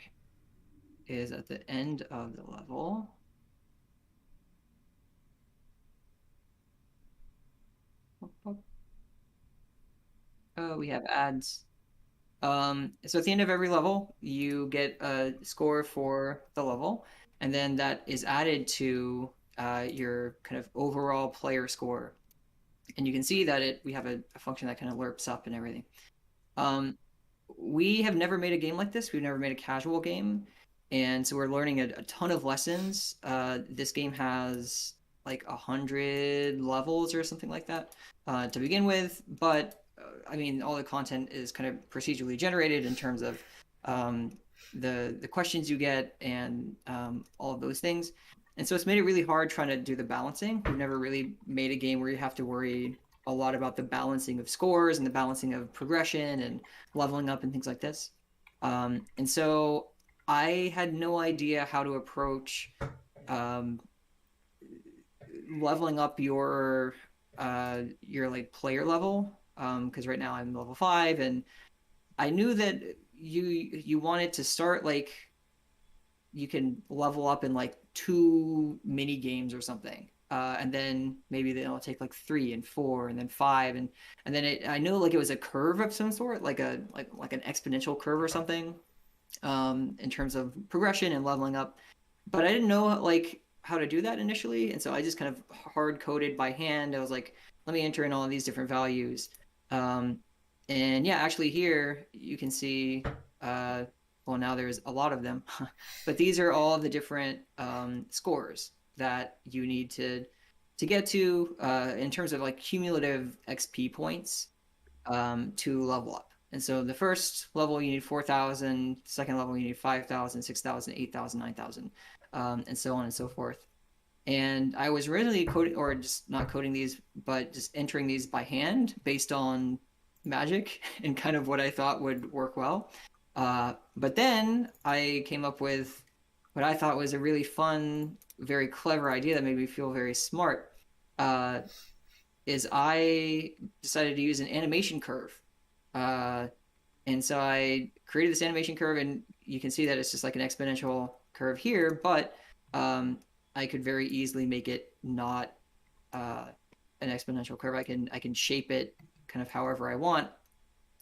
[SPEAKER 3] is at the end of the level. Oh, we have ads. So at the end of every level, you get a score for the level, and then that is added to your kind of overall player score. And you can see that we have a function that kind of lerps up and everything. We have never made a game like this. We've never made a casual game, and so we're learning a ton of lessons. This game has like 100 levels or something like that to begin with, but I mean, all the content is kind of procedurally generated in terms of the questions you get and all of those things. And so it's made it really hard trying to do the balancing. We've never really made a game where you have to worry a lot about the balancing of scores and the balancing of progression and leveling up and things like this. And so I had no idea how to approach leveling up your like player level, because right now I'm level 5, and I knew that you wanted to start like you can level up in like 2 mini games or something, and then maybe they'll take like 3 and 4 and then 5, and then I know like it was a curve of some sort, like an exponential curve or something, in terms of progression and leveling up, but I didn't know like how to do that initially, and so I just kind of hard coded by hand. I was like, let me enter in all of these different values, and actually here you can see well, now there's a lot of them, but these are all the different scores that you need to get to in terms of like cumulative XP points to level up. And so the first level you need 4,000, second level you need 5,000, 6,000, 8,000, 9,000, and so on and so forth. And I was originally coding, or just not coding these, but just entering these by hand based on magic and kind of what I thought would work well. But then I came up with what I thought was a really fun, very clever idea that made me feel very smart. Is I decided to use an animation curve. And so I created this animation curve, and you can see that it's just like an exponential curve here, but I could very easily make it not an exponential curve. I can shape it kind of however I want.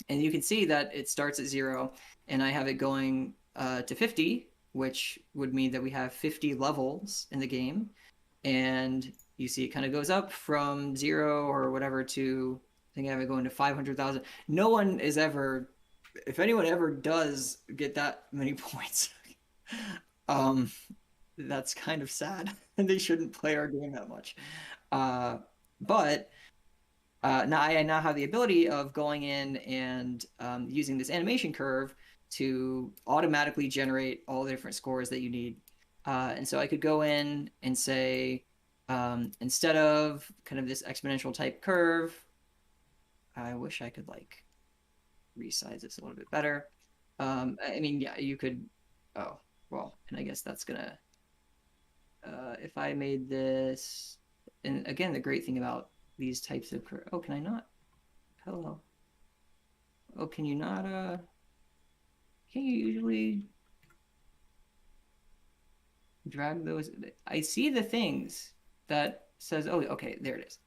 [SPEAKER 3] And you can see that it starts at 0, and I have it going to 50, which would mean that we have 50 levels in the game. And you see it kind of goes up from 0 or whatever to think I have it going to 500,000. No one is ever, if anyone ever does get that many points, that's kind of sad. And they shouldn't play our game that much. But now I now have the ability of going in and using this animation curve to automatically generate all the different scores that you need. And so I could go in and say, instead of kind of this exponential type curve, I wish I could like resize this a little bit better. I mean, yeah, you could, oh, well, and I guess that's gonna, if I made this, and again, the great thing about these types of curve, oh, can I not? Hello. Oh, can you not, can you usually drag those? I see the things that says, oh, okay, there it is.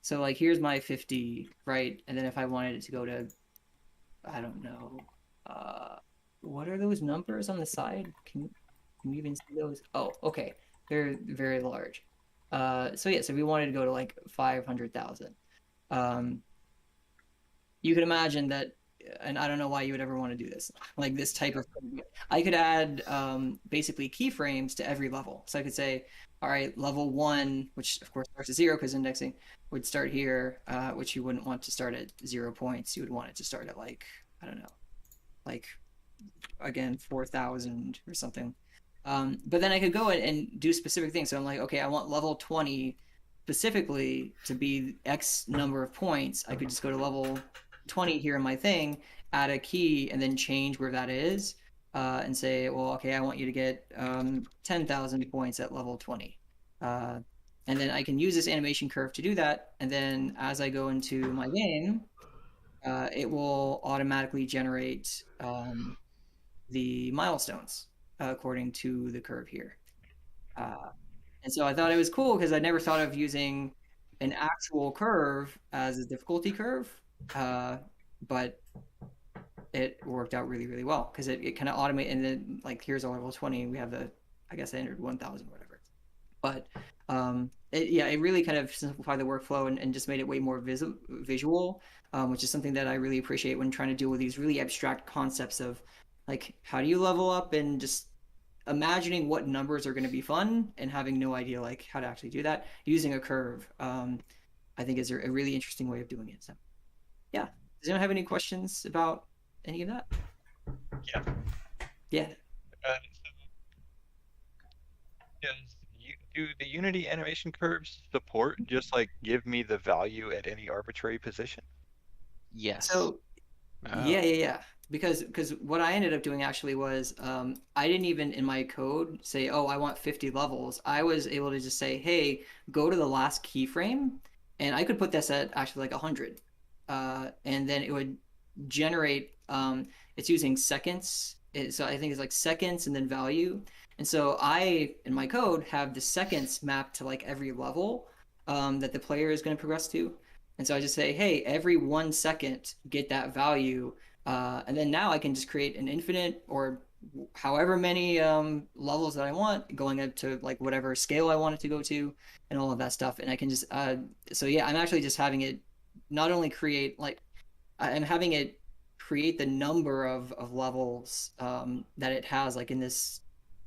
[SPEAKER 3] So like, here's my 50, right? And then if I wanted it to go to, I don't know, what are those numbers on the side? Can you even see those? Oh, okay, they're very large. So yeah, so if we wanted to go to like 500,000, you could imagine that, and I don't know why you would ever want to do this, like this type of, I could add basically keyframes to every level. So I could say, all right, level 1, which of course starts at 0 because indexing, would start here, which you wouldn't want to start at 0 points. You would want it to start at like, I don't know, like, again, 4,000 or something. But then I could go and do specific things. So I'm like, okay, I want level 20 specifically to be X number of points. I could just go to level 20 here in my thing, add a key, and then change where that is, and say, well, okay, I want you to get 10,000 points at level 20. And then I can use this animation curve to do that. And then as I go into my game, it will automatically generate the milestones according to the curve here. And so I thought it was cool because I never thought of using an actual curve as a difficulty curve, but it worked out really, really well because it kind of automated. And then like, here's our level 20. We have the, I guess I entered 1,000, whatever. But it really kind of simplified the workflow and just made it way more visual, which is something that I really appreciate when trying to deal with these really abstract concepts of like, how do you level up, and just imagining what numbers are going to be fun and having no idea like how to actually do that. Using a curve, I think is a really interesting way of doing it. So yeah, does anyone have any questions about any of that?
[SPEAKER 8] Yeah.
[SPEAKER 3] Yeah.
[SPEAKER 8] Do the Unity animation curves support just like give me the value at any arbitrary position?
[SPEAKER 2] Yes.
[SPEAKER 3] So yeah. Because what I ended up doing actually was I didn't even in my code say, oh, I want 50 levels. I was able to just say, hey, go to the last keyframe, and I could put this at actually like 100, and then it would generate. It's using seconds, so I think it's like seconds and then value. And so I, in my code, have the seconds mapped to like every level that the player is going to progress to. And so I just say, hey, every 1 second, get that value. And then now I can just create an infinite or however many levels that I want, going up to like whatever scale I want it to go to, and all of that stuff. And I can just, so yeah, I'm actually just having it not only create like, I'm having it create the number of levels that it has like in this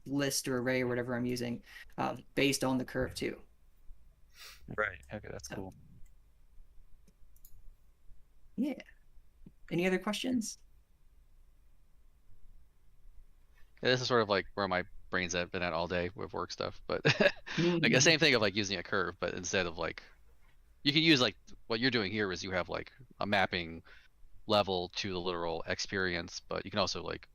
[SPEAKER 3] list or array or whatever I'm using, based on the curve too.
[SPEAKER 8] Right. Okay, that's cool.
[SPEAKER 3] Yeah. Any other questions?
[SPEAKER 2] Yeah, this is sort of like where my brain's been at all day with work stuff, but like the same thing of like using a curve, but instead of like, you can use like what you're doing here is you have like a mapping level to the literal experience, but you can also like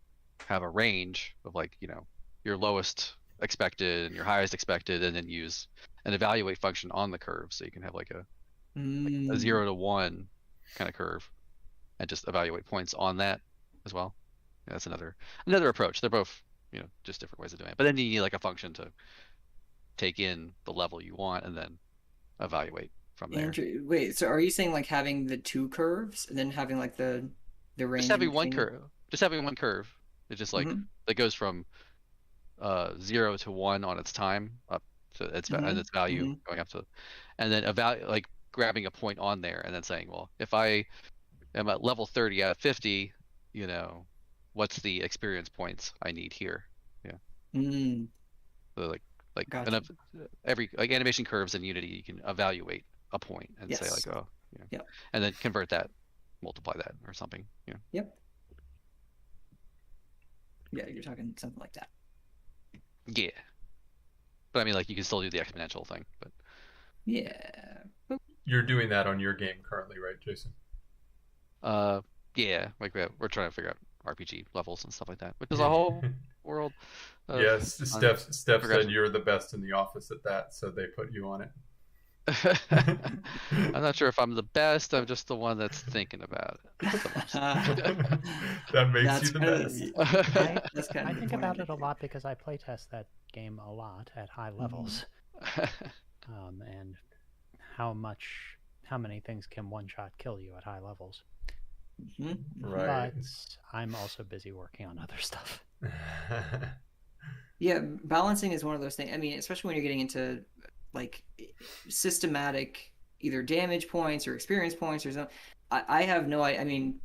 [SPEAKER 2] have a range of like, you know, your lowest expected and your highest expected, and then use an evaluate function on the curve. So you can have like a 0 to 1 kind of curve and just evaluate points on that as well. Yeah, that's another approach. They're both, you know, just different ways of doing it. But then you need like a function to take in the level you want and then evaluate from there.
[SPEAKER 3] Wait, so are you saying like having the 2 curves and then having like the range?
[SPEAKER 2] Just having one curve. Just having one curve. It's just like that goes from 0 to 1 on its time up to its and its value going up to, and then like grabbing a point on there and then saying, well, if I am at level 30 out of 50, what's the experience points I need here? So like
[SPEAKER 3] Gotcha.
[SPEAKER 2] every animation curves in Unity, you can evaluate a point and say like, oh, and then convert that, multiply that or something.
[SPEAKER 3] Yep. Yeah, you're talking something like that.
[SPEAKER 2] Yeah. But I mean, like, you can still do the exponential thing, but
[SPEAKER 3] yeah.
[SPEAKER 4] You're doing that on your game currently, right, Jason?
[SPEAKER 2] Yeah, like we're trying to figure out RPG levels and stuff like that, which is a whole world.
[SPEAKER 4] Yes, Steph said you're the best in the office at that, so they put you on it.
[SPEAKER 2] I'm not sure if I'm the best. I'm just the one that's thinking about it.
[SPEAKER 4] That makes you the best.
[SPEAKER 6] I think about it a lot because I playtest that game a lot at high levels, and how many things can one shot kill you at high levels.
[SPEAKER 4] Right.
[SPEAKER 6] But I'm also busy working on other stuff.
[SPEAKER 3] Yeah, balancing is one of those things. I mean, especially when you're getting into like systematic either damage points or experience points or something. I have no idea. I mean,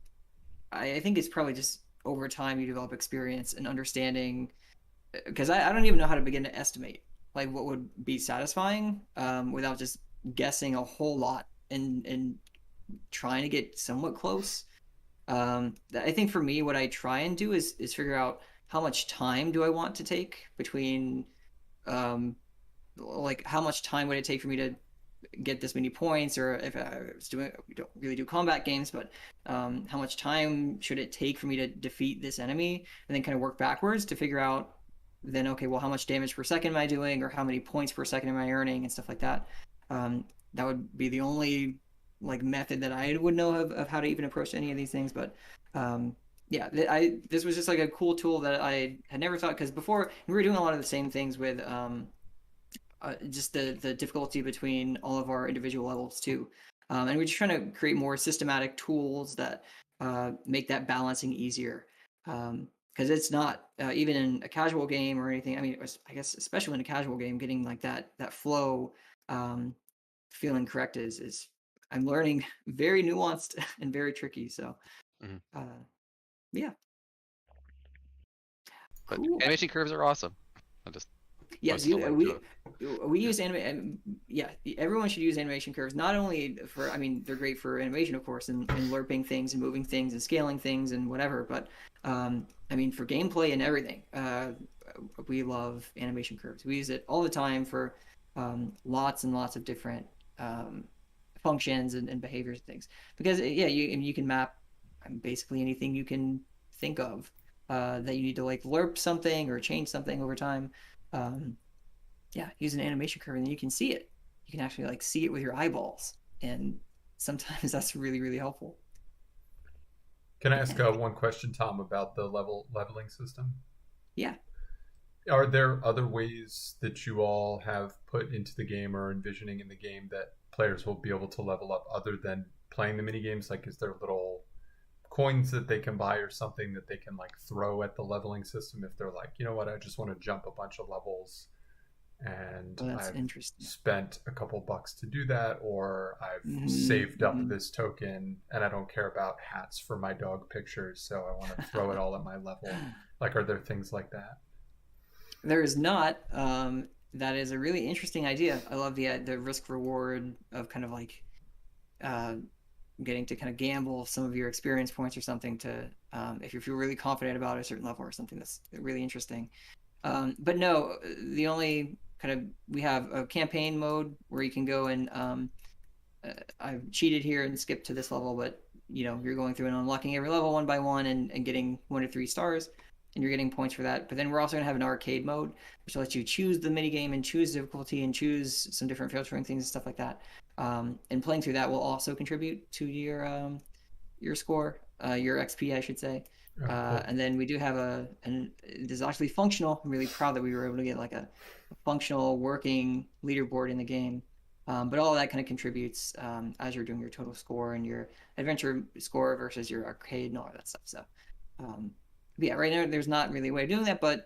[SPEAKER 3] I think it's probably just over time you develop experience and understanding, because I don't even know how to begin to estimate like what would be satisfying without just guessing a whole lot and trying to get somewhat close. I think for me, what I try and do is figure out how much time do I want to take between, like how much time would it take for me to get this many points, or if I was doing, we don't really do combat games, but how much time should it take for me to defeat this enemy, and then kind of work backwards to figure out then, okay, well, how much damage per second am I doing, or how many points per second am I earning, and stuff like that. That would be the only like method that I would know of how to even approach any of these things. But yeah, this was just like a cool tool that I had never thought, because before we were doing a lot of the same things with just the difficulty between all of our individual levels too, and we're just trying to create more systematic tools that make that balancing easier, because it's not even in a casual game or anything. I mean, I guess especially in a casual game, getting like that flow feeling correct is I'm learning very nuanced and very tricky. So yeah.
[SPEAKER 2] But cool. Animation curves are awesome.
[SPEAKER 3] Yes, we use anime. Yeah, everyone should use animation curves. Not only for, I mean, they're great for animation, of course, and lerping things and moving things and scaling things and whatever. But I mean, for gameplay and everything, we love animation curves. We use it all the time for lots and lots of different functions and behaviors and things. Because yeah, you can map basically anything you can think of that you need to like lerp something or change something over time. Yeah, use an animation curve and then you can see it. You can actually like see it with your eyeballs, and sometimes that's really, really helpful.
[SPEAKER 4] Can I ask one question, Tom, about the leveling system?
[SPEAKER 3] Yeah.
[SPEAKER 4] Are there other ways that you all have put into the game or envisioning in the game that players will be able to level up other than playing the mini games? Like, is there little coins that they can buy or something that they can like throw at the leveling system if they're like, you know what, I just want to jump a bunch of levels and I've spent a couple bucks to do that, or I've saved up this token and I don't care about hats for my dog pictures, so I want to throw it all at my level. Like, are there things like that?
[SPEAKER 3] There is not. That is a really interesting idea. I love the risk reward of kind of like getting to kind of gamble some of your experience points or something to if you feel really confident about a certain level or something. That's really interesting. But no, the only kind of, we have a campaign mode where you can go and I've cheated here and skipped to this level, but you know, you're going through and unlocking every level one by one and getting 1 to 3 stars, and you're getting points for that. But then we're also going to have an arcade mode, which lets you choose the minigame and choose difficulty and choose some different filtering things and stuff like that. And playing through that will also contribute to your score, your XP, I should say. Cool. And then we do have and it is actually functional. I'm really proud that we were able to get like a functional working leaderboard in the game. But all of that kind of contributes as you're doing your total score and your adventure score versus your arcade and all of that stuff. So yeah, right now there's not really a way of doing that, but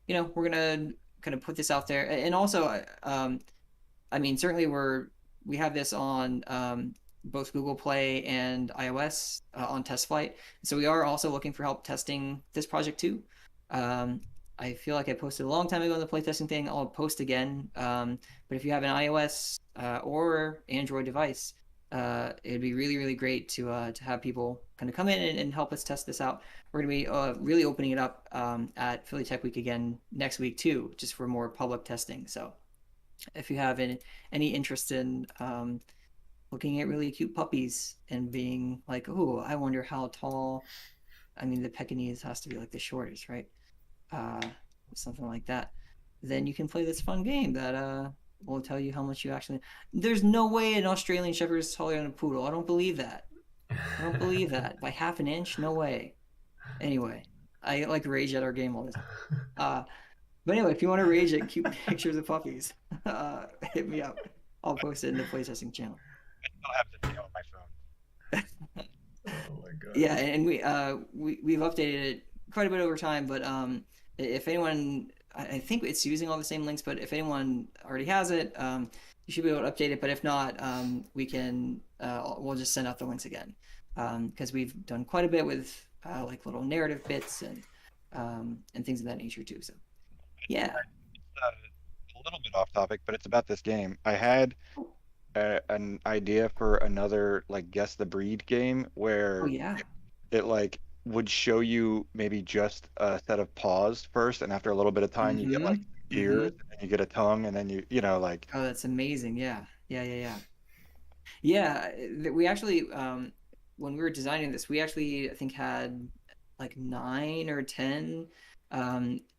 [SPEAKER 3] you know, we're gonna kind of put this out there. And also I mean, certainly we're we have this on both Google Play and iOS on test flight. So we are also looking for help testing this project too. I feel like I posted a long time ago on the playtesting thing. I'll post again. But if you have an iOS or Android device, it'd be really, really great to have people kind of come in and help us test this out. We're going to be really opening it up at Philly Tech Week again next week too, just for more public testing. So if you have any interest in looking at really cute puppies and being like, oh, I wonder how tall. I mean, the Pekingese has to be like the shortest, right? Something like that. Then you can play this fun game that will tell you how much you actually. There's no way an Australian Shepherd is taller than a poodle. I don't believe that. I don't believe that. By half an inch? No way. Anyway, I like rage at our game all this. But anyway, if you want to rage at cute pictures of puppies, hit me up. I'll post it in the playtesting channel.
[SPEAKER 7] I still have the video on my phone.
[SPEAKER 4] Oh my god.
[SPEAKER 3] Yeah, and we've updated it quite a bit over time, but if anyone, I think it's using all the same links, but if anyone already has it, you should be able to update it. But if not, we can we'll just send out the links again, because we've done quite a bit with like little narrative bits and things of that nature too. So yeah,
[SPEAKER 7] It's a little bit off topic, but it's about this game. I had an idea for another like guess the breed game where
[SPEAKER 3] oh yeah,
[SPEAKER 7] it like would show you maybe just a set of paws first, and after a little bit of time you get like ears, and then you get a tongue, and then you know like
[SPEAKER 3] oh that's amazing. Yeah. We actually when we were designing this, we actually I think had like 9 or 10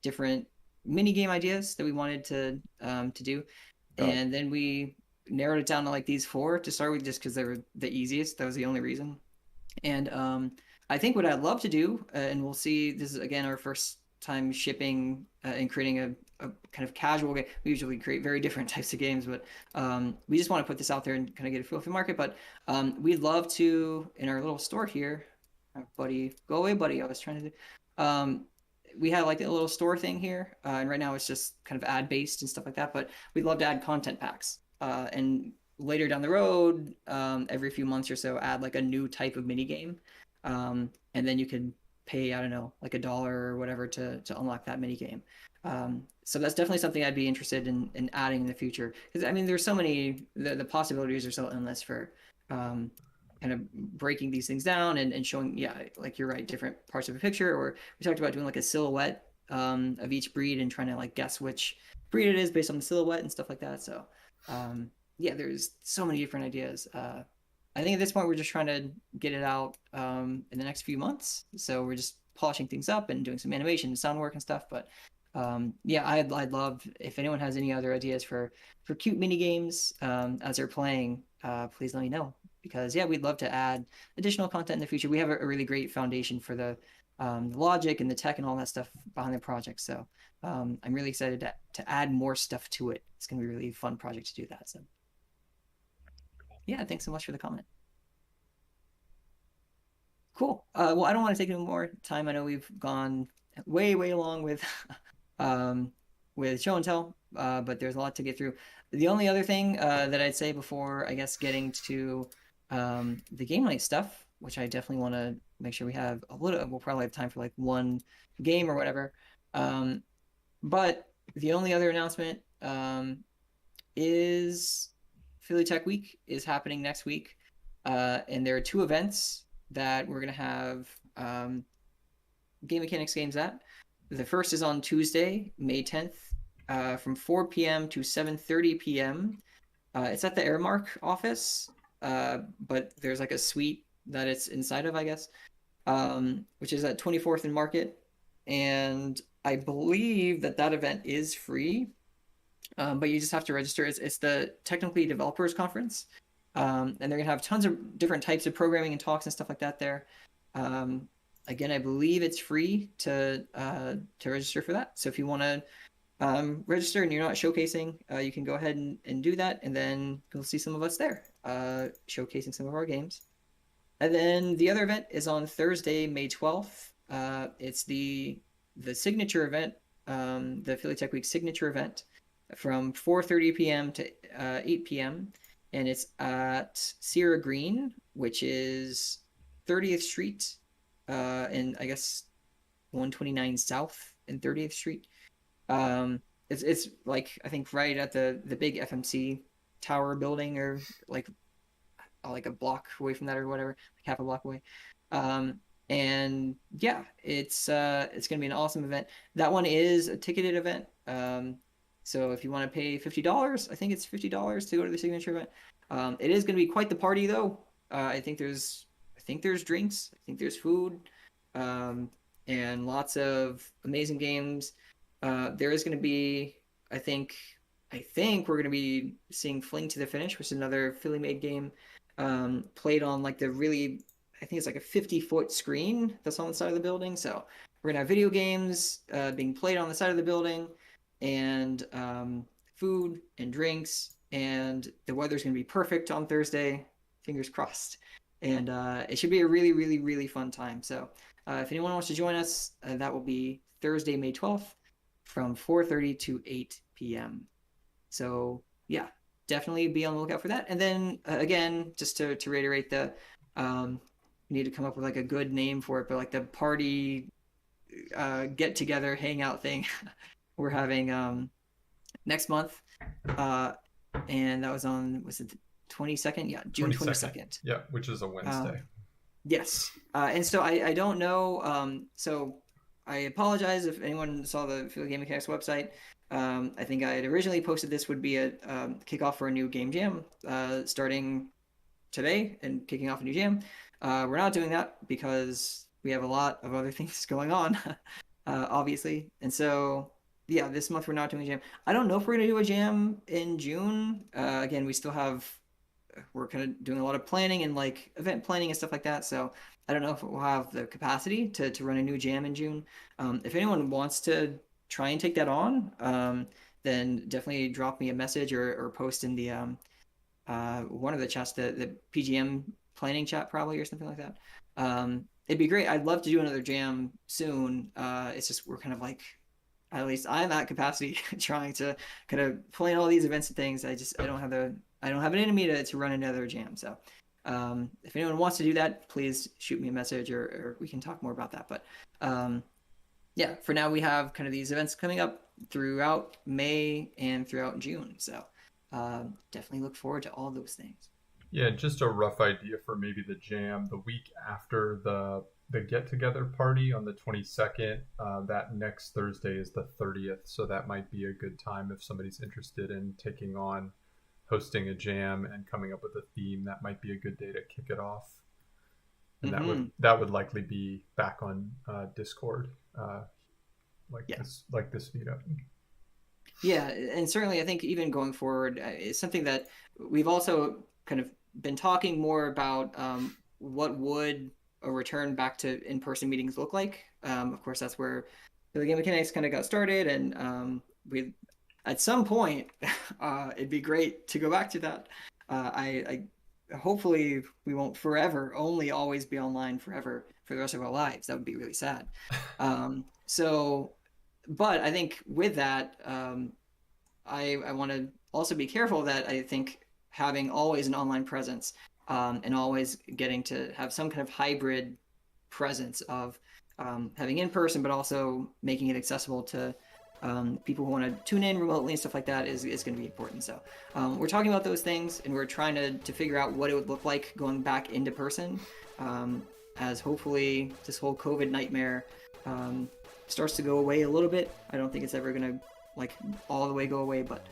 [SPEAKER 3] different mini game ideas that we wanted to do, and then we narrowed it down to like these 4 to start with, just because they were the easiest. That was the only reason. And I think what I'd love to do, and we'll see, this is again our first time shipping and creating a kind of casual game. We usually create very different types of games, but we just want to put this out there and kind of get a feel for the market. But we'd love to, in our little store here, buddy, go away, buddy. I was trying to do. We had like a little store thing here, and right now it's just kind of ad based and stuff like that. But we'd love to add content packs, and later down the road, every few months or so, add like a new type of mini game, and then you can pay, I don't know, like $1 or whatever to unlock that mini game. So that's definitely something I'd be interested in adding in the future, because I mean there's so many, the possibilities are so endless for kind of breaking these things down and showing, yeah, like you're right, different parts of a picture. Or we talked about doing like a silhouette of each breed and trying to like guess which breed it is based on the silhouette and stuff like that. So yeah, there's so many different ideas. I think at this point we're just trying to get it out in the next few months. So we're just polishing things up and doing some animation and sound work and stuff. But yeah, I'd love if anyone has any other ideas for cute mini games as they're playing. Please let me know, because yeah, we'd love to add additional content in the future. We have a really great foundation for the logic and the tech and all that stuff behind the project. So I'm really excited to add more stuff to it. It's going to be a really fun project to do that. So yeah, thanks so much for the comment. Cool. Well, I don't want to take any more time. I know we've gone way along with show and tell, but there's a lot to get through. The only other thing that I'd say before, I guess, getting to the game night stuff, which I definitely want to make sure we have a little, we'll probably have time for like one game or whatever. But the only other announcement is Philly Tech Week is happening next week. And there are 2 events that we're going to have game mechanics games at. The first is on Tuesday, May 10th, from 4 p.m. to 7:30 p.m. It's at the Airmark office, but there's like a suite that it's inside of, I guess, which is at 24th and Market. And I believe that event is free, but you just have to register. It's the Technically Developers Conference, and they're going to have tons of different types of programming and talks and stuff like that there. Again, I believe it's free to register for that. So if you want to register and you're not showcasing, you can go ahead and do that, and then you'll see some of us there showcasing some of our games. And then the other event is on Thursday, May 12th. It's the signature event, the Philly Tech Week signature event, from 4:30 p.m. to 8 p.m. and it's at Sierra Green, which is 30th Street, and I guess 129 South and 30th Street. It's like I think right at the big FMC tower building, or like a block away from that or whatever, like half a block away. And yeah, it's gonna be an awesome event. That one is a ticketed event. So if you want to pay $50, I think it's $50 to go to the signature event. It is gonna be quite the party though. I think there's drinks, I think there's food, and lots of amazing games. There is gonna be, I think we're gonna be seeing Fling to the Finish, which is another Philly made game, played on like the really, I think it's like a 50-foot screen that's on the side of the building. So we're gonna have video games being played on the side of the building, and food and drinks, and the weather's gonna be perfect on Thursday, fingers crossed. And it should be a really, really, really fun time. So if anyone wants to join us, that will be Thursday, May 12th from 4:30 to 8 p.m. So yeah, definitely be on the lookout for that. And then again, just to reiterate, the we need to come up with like a good name for it, but like the party get together hangout thing we're having next month, and that was it the 22nd? Yeah, June 22nd.
[SPEAKER 4] Yeah, which is a Wednesday.
[SPEAKER 3] Yes, and so I don't know. So I apologize if anyone saw the Philly Game Mechanics website. I think I had originally posted this would be a kickoff for a new game jam starting today and kicking off a new jam. We're not doing that because we have a lot of other things going on, obviously. And so, yeah, this month we're not doing a jam. I don't know if we're going to do a jam in June. Again, we're kind of doing a lot of planning and like event planning and stuff like that. So I don't know if we'll have the capacity to run a new jam in June. If anyone wants to try and take that on, then definitely drop me a message or post in the one of the chats, the PGM planning chat probably, or something like that. It'd be great. I'd love to do another jam soon. It's just we're kind of like, at least I'm at capacity trying to kind of plan all these events and things. I don't have it in me to run another jam. So if anyone wants to do that, please shoot me a message or we can talk more about that. But yeah, for now we have kind of these events coming up throughout May and throughout June. So definitely look forward to all those things.
[SPEAKER 4] Yeah, just a rough idea for maybe the jam the week after the get-together party on the 22nd. That next Thursday is the 30th, so that might be a good time if somebody's interested in taking on hosting a jam and coming up with a theme. That might be a good day to kick it off. And that would likely be back on Discord, this meetup.
[SPEAKER 3] Yeah, and certainly I think even going forward, it's something that we've also kind of been talking more about, what would a return back to in-person meetings look like. Of course, that's where the Game Mechanics kind of got started, and we at some point it'd be great to go back to that. I hopefully we won't forever only always be online forever for the rest of our lives. That would be really sad. But I think with that, I want to also be careful that I think having always an online presence, and always getting to have some kind of hybrid presence of having in person, but also making it accessible to people who want to tune in remotely and stuff like that is going to be important. So we're talking about those things, and we're trying to figure out what it would look like going back into person, as hopefully this whole COVID nightmare starts to go away a little bit. I don't think it's ever going to like all the way go away, but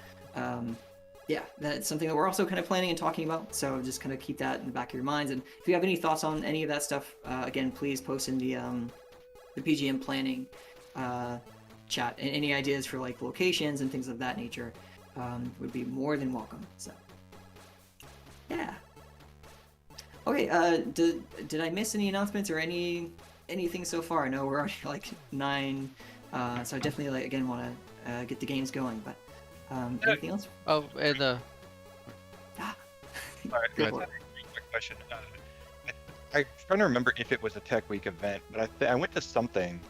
[SPEAKER 3] yeah, that's something that we're also kind of planning and talking about. So just kind of keep that in the back of your minds. And if you have any thoughts on any of that stuff, again, please post in the PGM planning chat. And any ideas for like locations and things of that nature would be more than welcome. So yeah. Okay. Did I miss any announcements or anything so far? I know we're already like 9, so I definitely again want to get the games going, but. Anything else?
[SPEAKER 2] Oh, and
[SPEAKER 8] All right,
[SPEAKER 2] Go
[SPEAKER 8] quick question. I'm trying to remember if it was a Tech Week event, but I went to something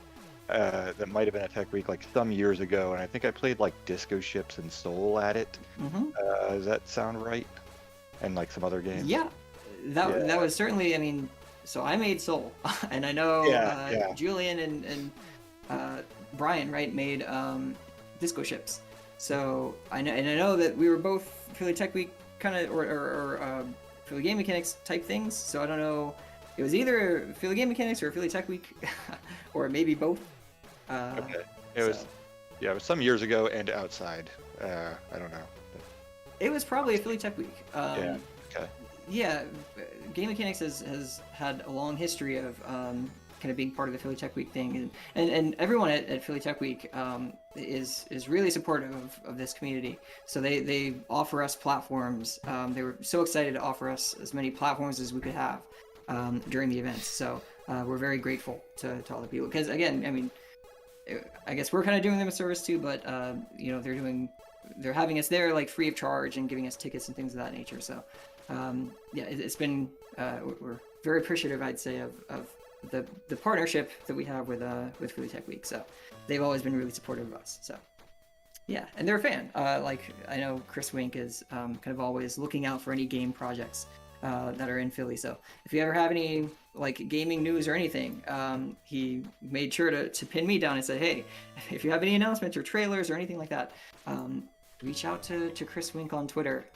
[SPEAKER 8] that might have been a Tech Week like some years ago, and I think I played like Disco Ships and Soul at it.
[SPEAKER 3] Mm-hmm.
[SPEAKER 8] Does that sound right?
[SPEAKER 7] and like some other games.
[SPEAKER 3] Yeah, that was certainly. I mean, so I made Soul, and I know Julian and Brian, right, made Disco Ships. So I know that we were both Philly Tech Week kind of or Philly Game Mechanics type things. So I don't know. It was either Philly Game Mechanics or Philly Tech Week, or maybe both.
[SPEAKER 7] Okay. It was some years ago and outside. I don't know.
[SPEAKER 3] It was probably a Philly Tech Week.
[SPEAKER 7] Yeah. Okay.
[SPEAKER 3] Yeah, Game Mechanics has had a long history of kind of being part of the Philly Tech Week thing, and everyone at Philly Tech Week is really supportive of this community. So they offer us platforms. They were so excited to offer us as many platforms as we could have during the events. So we're very grateful to all the people, because again, I mean, I guess we're kind of doing them a service too, but you know, they're having us there like free of charge and giving us tickets and things of that nature. So yeah, it's been we're very appreciative, I'd say, of the partnership that we have with Philly Tech Week. So they've always been really supportive of us. So yeah, and they're a fan. Like I know Chris Wink is kind of always looking out for any game projects that are in Philly. So if you ever have any like gaming news or anything, he made sure to pin me down and say, hey, if you have any announcements or trailers or anything like that, reach out to Chris Wink on Twitter,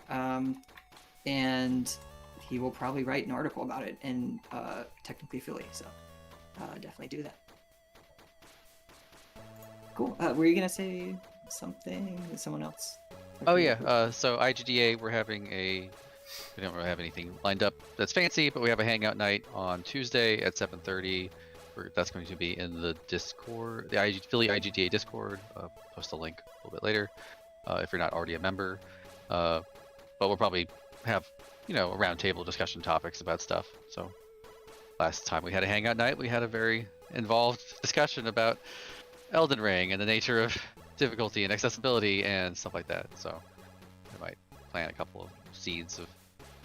[SPEAKER 3] and he will probably write an article about it in Technically Philly. So definitely do that. Cool. Were you gonna say something? Someone else?
[SPEAKER 2] Oh yeah. So IGDA, we don't really have anything lined up that's fancy, but we have a hangout night on Tuesday at 7:30. That's going to be in the Discord, the Philly IGDA Discord. Post a link a little bit later if you're not already a member. But we'll probably have, a roundtable discussion topics about stuff. So last time we had a hangout night, we had a very involved discussion about Elden Ring and the nature of difficulty and accessibility and stuff like that. So I might plant a couple of seeds of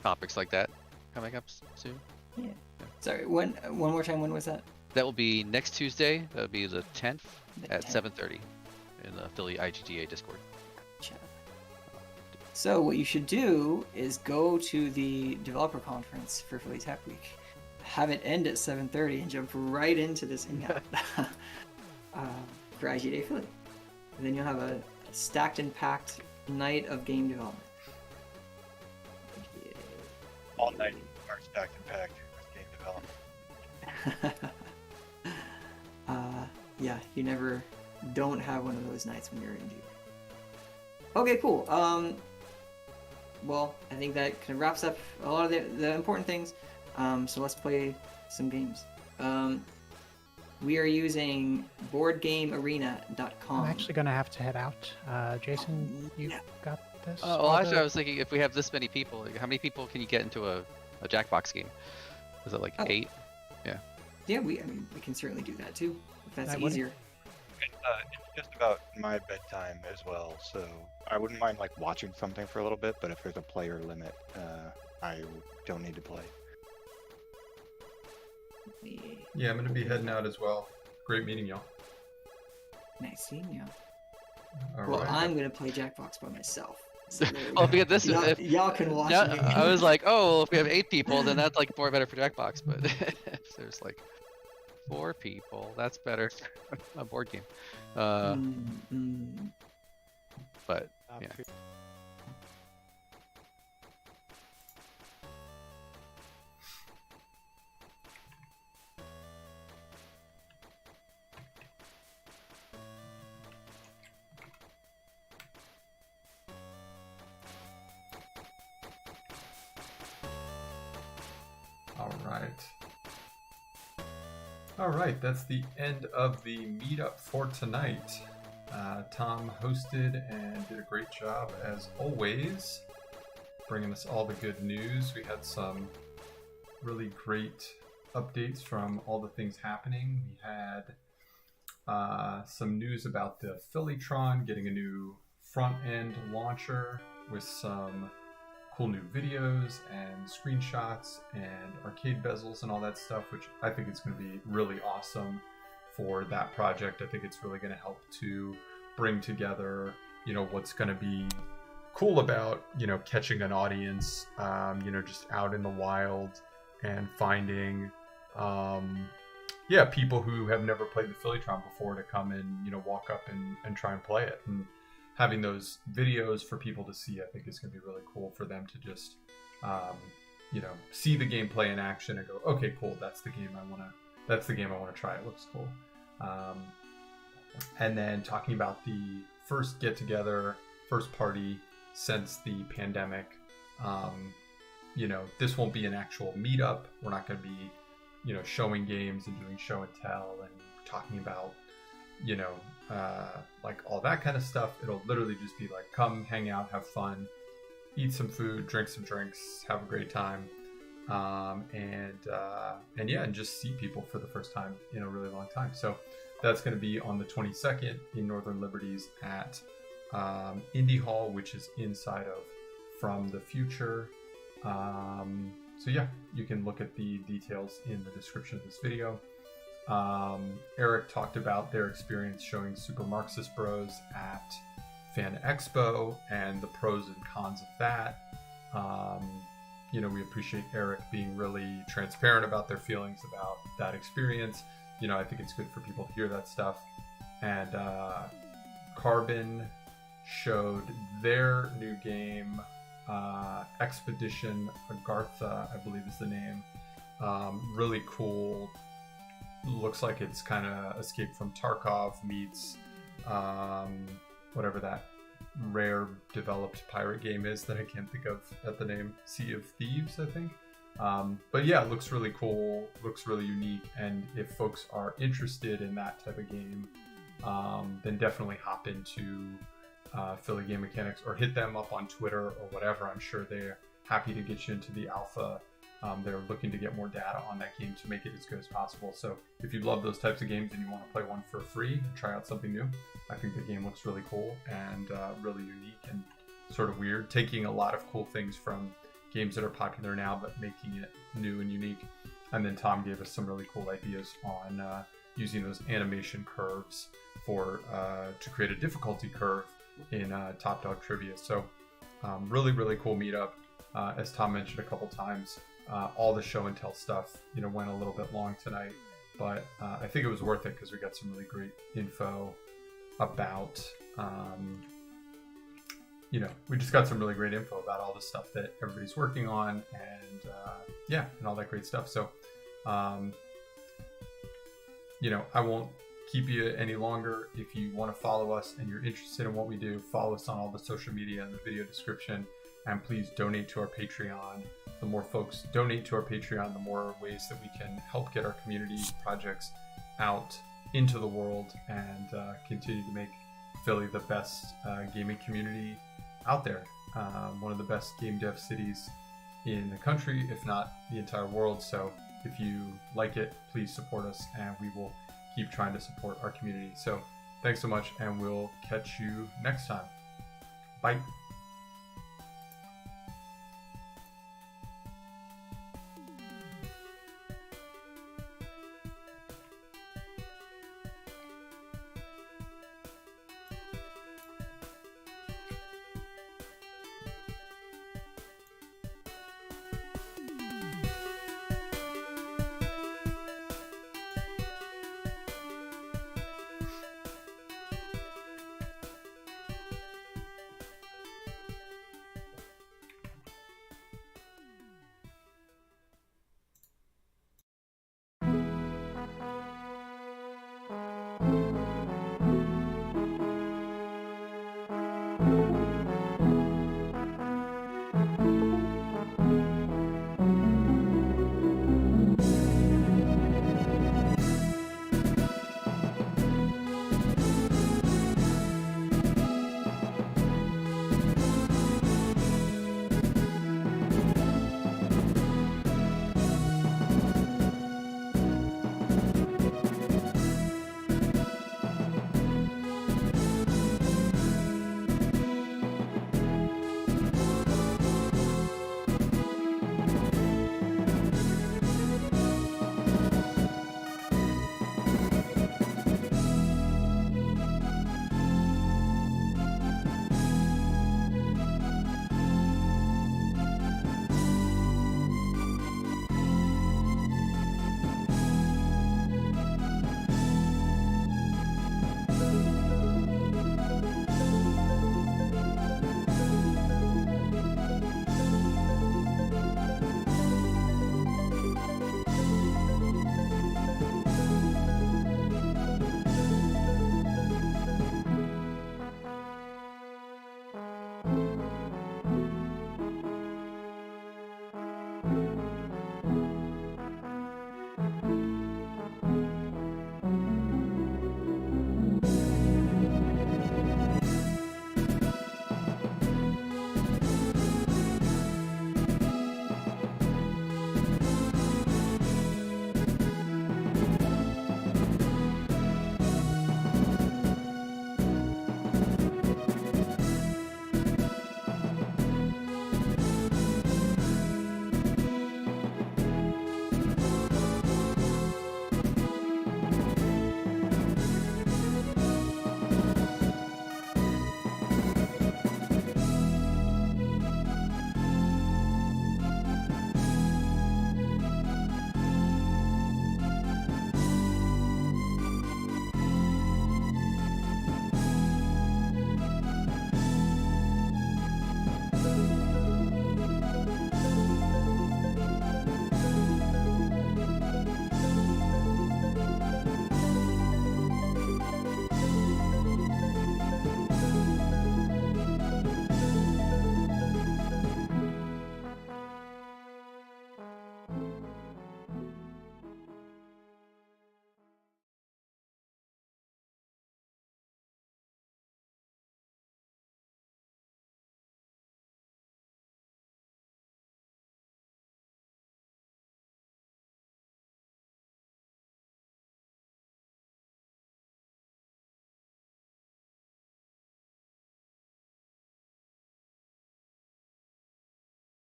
[SPEAKER 2] topics like that coming up soon.
[SPEAKER 3] Yeah. Sorry, one more time, when was that?
[SPEAKER 2] That will be next Tuesday. That will be the 10th at 7:30 in the Philly IGDA Discord.
[SPEAKER 3] Gotcha. So what you should do is go to the developer conference for Philly Tech Week, have it end at 7:30, and jump right into this hangout for IGDA Philly. And then you'll have a stacked and packed night of game development.
[SPEAKER 8] All night are stacked and packed with game development.
[SPEAKER 3] Yeah, you never don't have one of those nights when you're indie. Okay, cool. Well, I think that kind of wraps up a lot of the important things. So let's play some games. We are using BoardGameArena.com.
[SPEAKER 6] I'm actually going to have to head out. Jason, you got this?
[SPEAKER 2] Well, actually, I was thinking, if we have this many people, like, how many people can you get into a Jackbox game? Is it like 8? Yeah.
[SPEAKER 3] Yeah, we can certainly do that too, if that's easier.
[SPEAKER 8] It's just about my bedtime as well, so I wouldn't mind like watching something for a little bit, but if there's a player limit, I don't need to play.
[SPEAKER 4] Yeah, I'm gonna be heading out as well. Great meeting y'all.
[SPEAKER 3] Nice seeing you.
[SPEAKER 4] All right.
[SPEAKER 3] I'm gonna play Jackbox by myself. So
[SPEAKER 2] Well, if we get this,
[SPEAKER 3] y'all can watch me.
[SPEAKER 2] I was like, oh, well, if we have 8 people, then that's like more better for Jackbox. But if there's like 4 people, that's better. A board game. But yeah.
[SPEAKER 4] All right, that's the end of the meetup for tonight. Tom hosted and did a great job as always, bringing us all the good news. We had some really great updates from all the things happening. We had some news about the Phillytron getting a new front-end launcher with some cool new videos and screenshots and arcade bezels and all that stuff, which I think it's going to be really awesome for that project. I think it's really going to help to bring together, what's going to be cool about, you know, catching an audience, you know, just out in the wild and finding, people who have never played the Phillytron before to come and, you know, walk up and try and play it. And having those videos for people to see, I think is going to be really cool for them to just, you know, see the gameplay in action and go, okay, cool, that's the game I want to try. It looks cool. And then talking about the first get together, first party since the pandemic. You know, this won't be an actual meetup. We're not going to be, you know, showing games and doing show and tell and talking about, you know, like all that kind of stuff. It'll literally just be like, come hang out, have fun, eat some food, drink some drinks, have a great time. And just see people for the first time in a really long time. So that's going to be on the 22nd in Northern Liberties at INDY Hall, which is inside of From the Future. So yeah, you can look at the details in the description of this video. Eric talked about their experience showing Super Marxist Bros at Fan Expo and the pros and cons of that. You know, we appreciate Eric being really transparent about their feelings about that experience. You know, I think it's good for people to hear that stuff. And Carbon showed their new game, Expedition Agartha, I believe is the name. Really cool. Looks like it's kind of Escape from Tarkov meets whatever that rare developed pirate game is that I can't think of at the name. Sea of Thieves, I think. But yeah, it looks really cool, looks really unique, and if folks are interested in that type of game, then definitely hop into Philly Game Mechanics or hit them up on Twitter or whatever. I'm sure they're happy to get you into the alpha. They're looking to get more data on that game to make it as good as possible. So if you love those types of games and you want to play one for free and try out something new, I think the game looks really cool and really unique and sort of weird, taking a lot of cool things from games that are popular now but making it new and unique. And then Tom gave us some really cool ideas on using those animation curves for to create a difficulty curve in Top Dog Trivia. So really, really cool meetup. As Tom mentioned a couple times, all the show and tell stuff, you know, went a little bit long tonight, but I think it was worth it because we got some really great info about, you know, we just got some really great info about all the stuff that everybody's working on and and all that great stuff. So, you know, I won't keep you any longer. If you want to follow us and you're interested in what we do, follow us on all the social media in the video description, and please donate to our Patreon. The more folks donate to our Patreon, the more ways that we can help get our community projects out into the world and continue to make Philly the best gaming community out there. One of the best game dev cities in the country, if not the entire world. So if you like it, please support us and we will keep trying to support our community. So thanks so much and we'll catch you next time. Bye.